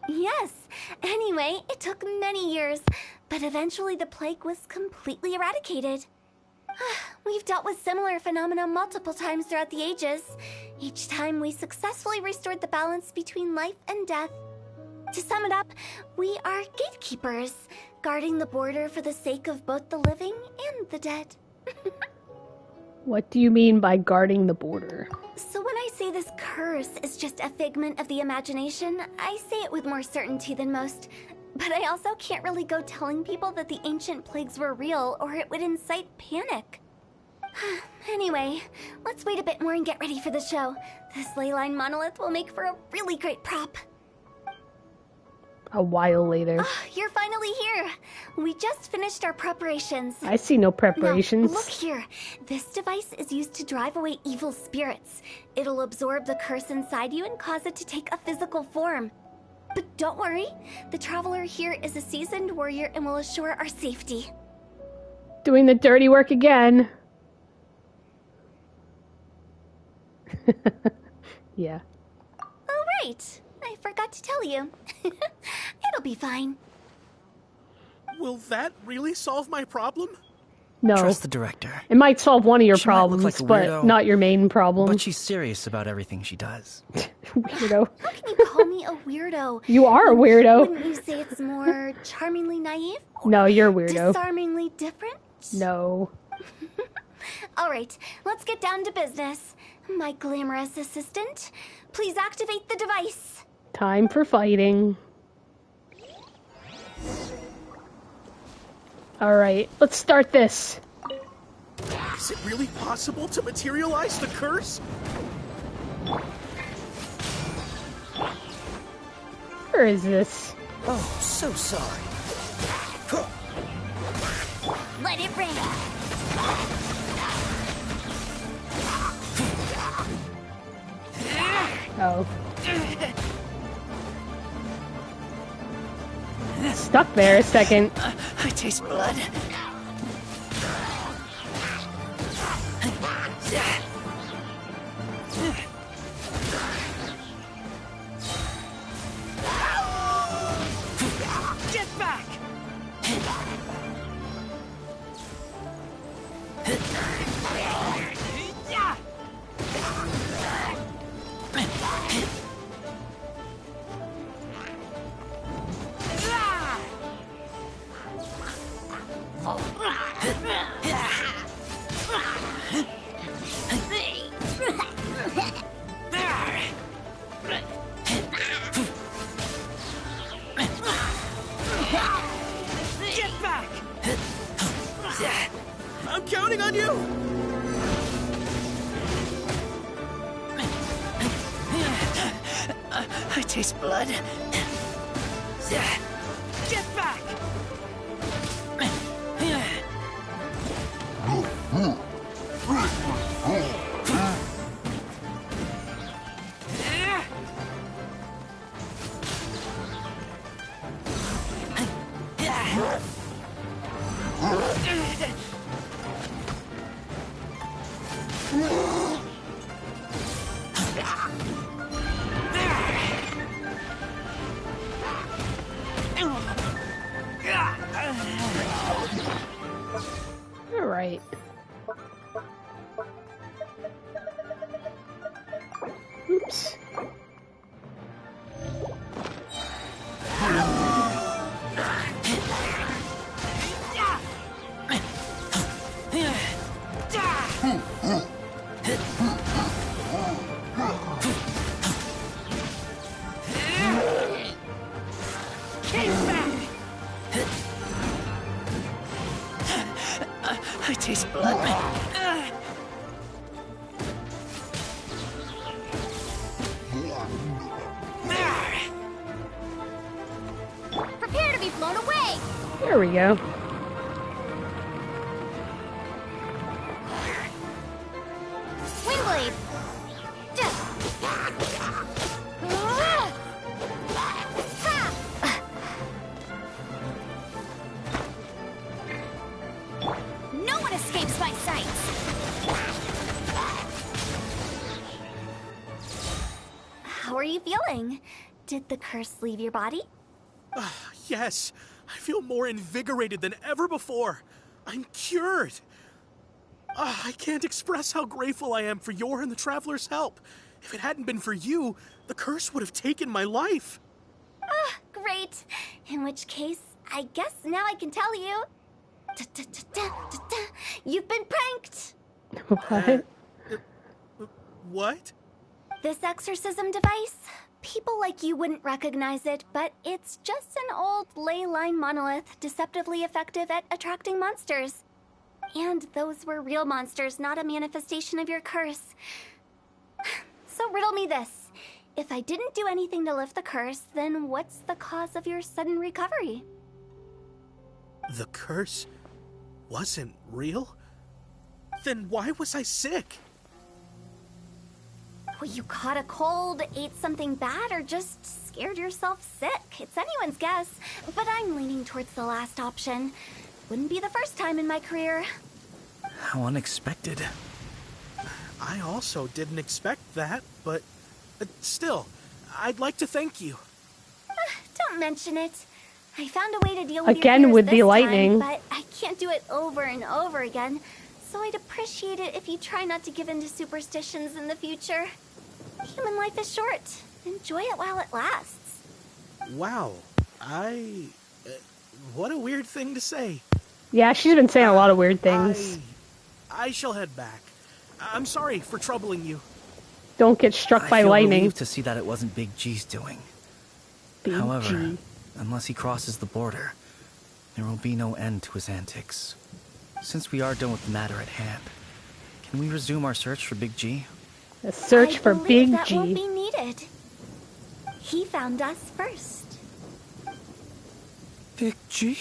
Speaker 8: Yes. Anyway, it took many years, but eventually the plague was completely eradicated. We've dealt with similar phenomena multiple times throughout the ages. Each time we successfully restored the balance between life and death. To sum it up, we are gatekeepers, guarding the border for the sake of both the living and the dead.
Speaker 1: What do you mean by guarding the border?
Speaker 8: So when I say this curse is just a figment of the imagination, I say it with more certainty than most. But I also can't really go telling people that the ancient plagues were real, or it would incite panic. Anyway, let's wait a bit more and get ready for the show. This leyline monolith will make for a really great prop.
Speaker 1: A while later.
Speaker 8: You're finally here. We just finished our preparations.
Speaker 1: I see no preparations.
Speaker 8: Now, look here. This device is used to drive away evil spirits. It'll absorb the curse inside you and cause it to take a physical form. But don't worry, the traveler here is a seasoned warrior and will assure our safety.
Speaker 1: Doing the dirty work again. Yeah.
Speaker 8: Oh, right. I forgot to tell you. It'll be fine.
Speaker 11: Will that really solve my problem?
Speaker 1: No.
Speaker 4: Trust the director.
Speaker 1: It might solve one of your
Speaker 4: She might look
Speaker 1: problems,
Speaker 4: like a
Speaker 1: but
Speaker 4: weirdo,
Speaker 1: not your main problem.
Speaker 4: But she's serious about everything she does.
Speaker 1: Weirdo.
Speaker 8: How can you call me a weirdo?
Speaker 1: You are a weirdo.
Speaker 8: Wouldn't you say it's more charmingly naive?
Speaker 1: No, you're a weirdo.
Speaker 8: Disarmingly different?
Speaker 1: No.
Speaker 8: All right, let's get down to business. My glamorous assistant, please activate the device.
Speaker 1: Time for fighting. Alright, let's start this.
Speaker 11: Is it really possible to materialize the curse?
Speaker 1: Where is this?
Speaker 3: Oh, so sorry.
Speaker 2: Let it rain.
Speaker 1: Oh. Stuck there a second.
Speaker 3: I taste blood. Get back! I taste blood. Get back!
Speaker 1: All right. Oops.
Speaker 3: I taste blood.
Speaker 2: Prepare to be blown away!
Speaker 1: There we go.
Speaker 2: Windblade!
Speaker 8: No one escapes my sights! How are you feeling? Did the curse leave your body?
Speaker 11: Yes, I feel more invigorated than ever before. I'm cured. I can't express how grateful I am for your and the Traveler's help. If it hadn't been for you, the curse would have taken my life.
Speaker 8: Great. In which case, I guess now I can tell you. You've been pranked!
Speaker 1: What?
Speaker 11: What?
Speaker 8: This exorcism device? People like you wouldn't recognize it, but it's just an old ley line monolith deceptively effective at attracting monsters. And those were real monsters, not a manifestation of your curse. So riddle me this. If I didn't do anything to lift the curse, then what's the cause of your sudden recovery?
Speaker 11: The curse wasn't real? Then why was I sick?
Speaker 8: Well, you caught a cold, ate something bad, or just scared yourself sick. It's anyone's guess, but I'm leaning towards the last option. Wouldn't be the first time in my career.
Speaker 4: How unexpected.
Speaker 11: I also didn't expect that, but still, I'd like to thank you.
Speaker 8: Don't mention it. I found a way to deal with
Speaker 1: Again
Speaker 8: your fears
Speaker 1: with the
Speaker 8: this
Speaker 1: lightning.
Speaker 8: time, but I can't do it over and over again. So I'd appreciate it if you try not to give in to superstitions in the future. Human life is short. Enjoy it while it lasts.
Speaker 11: Wow, what a weird thing to say.
Speaker 1: Yeah, she's been saying a lot of weird things.
Speaker 11: I shall head back. I'm sorry for troubling you.
Speaker 1: Don't get struck by
Speaker 4: I feel
Speaker 1: lightning.
Speaker 4: relieved to see that it wasn't Big G's doing.
Speaker 1: Big
Speaker 4: However,
Speaker 1: G.
Speaker 4: unless he crosses the border, there will be no end to his antics. Since we are done with the matter at hand, can we resume our search for Big G?
Speaker 1: A search for Big
Speaker 8: that
Speaker 1: G.
Speaker 8: won't be needed. He found us first.
Speaker 4: Big G?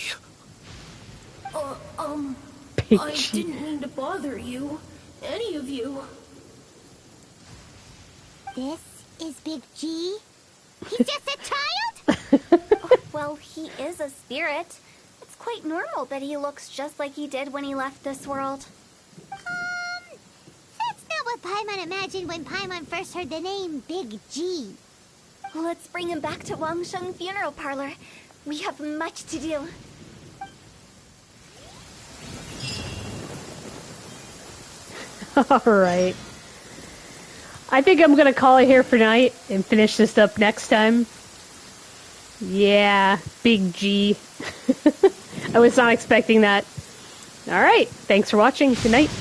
Speaker 1: Big
Speaker 12: I
Speaker 1: G.
Speaker 12: didn't mean to bother you. Any of you.
Speaker 2: This is Big G? He's just a child?
Speaker 8: Well, he is a spirit. It's quite normal that he looks just like he did when he left this world.
Speaker 2: That's not what Paimon imagined when Paimon first heard the name Big G.
Speaker 8: Let's bring him back to Wangsheng Funeral Parlor. We have much to do.
Speaker 1: Alright. I think I'm gonna call it here for tonight and finish this up next time. Yeah, Big G. I was not expecting that. Alright, thanks for watching. Good night.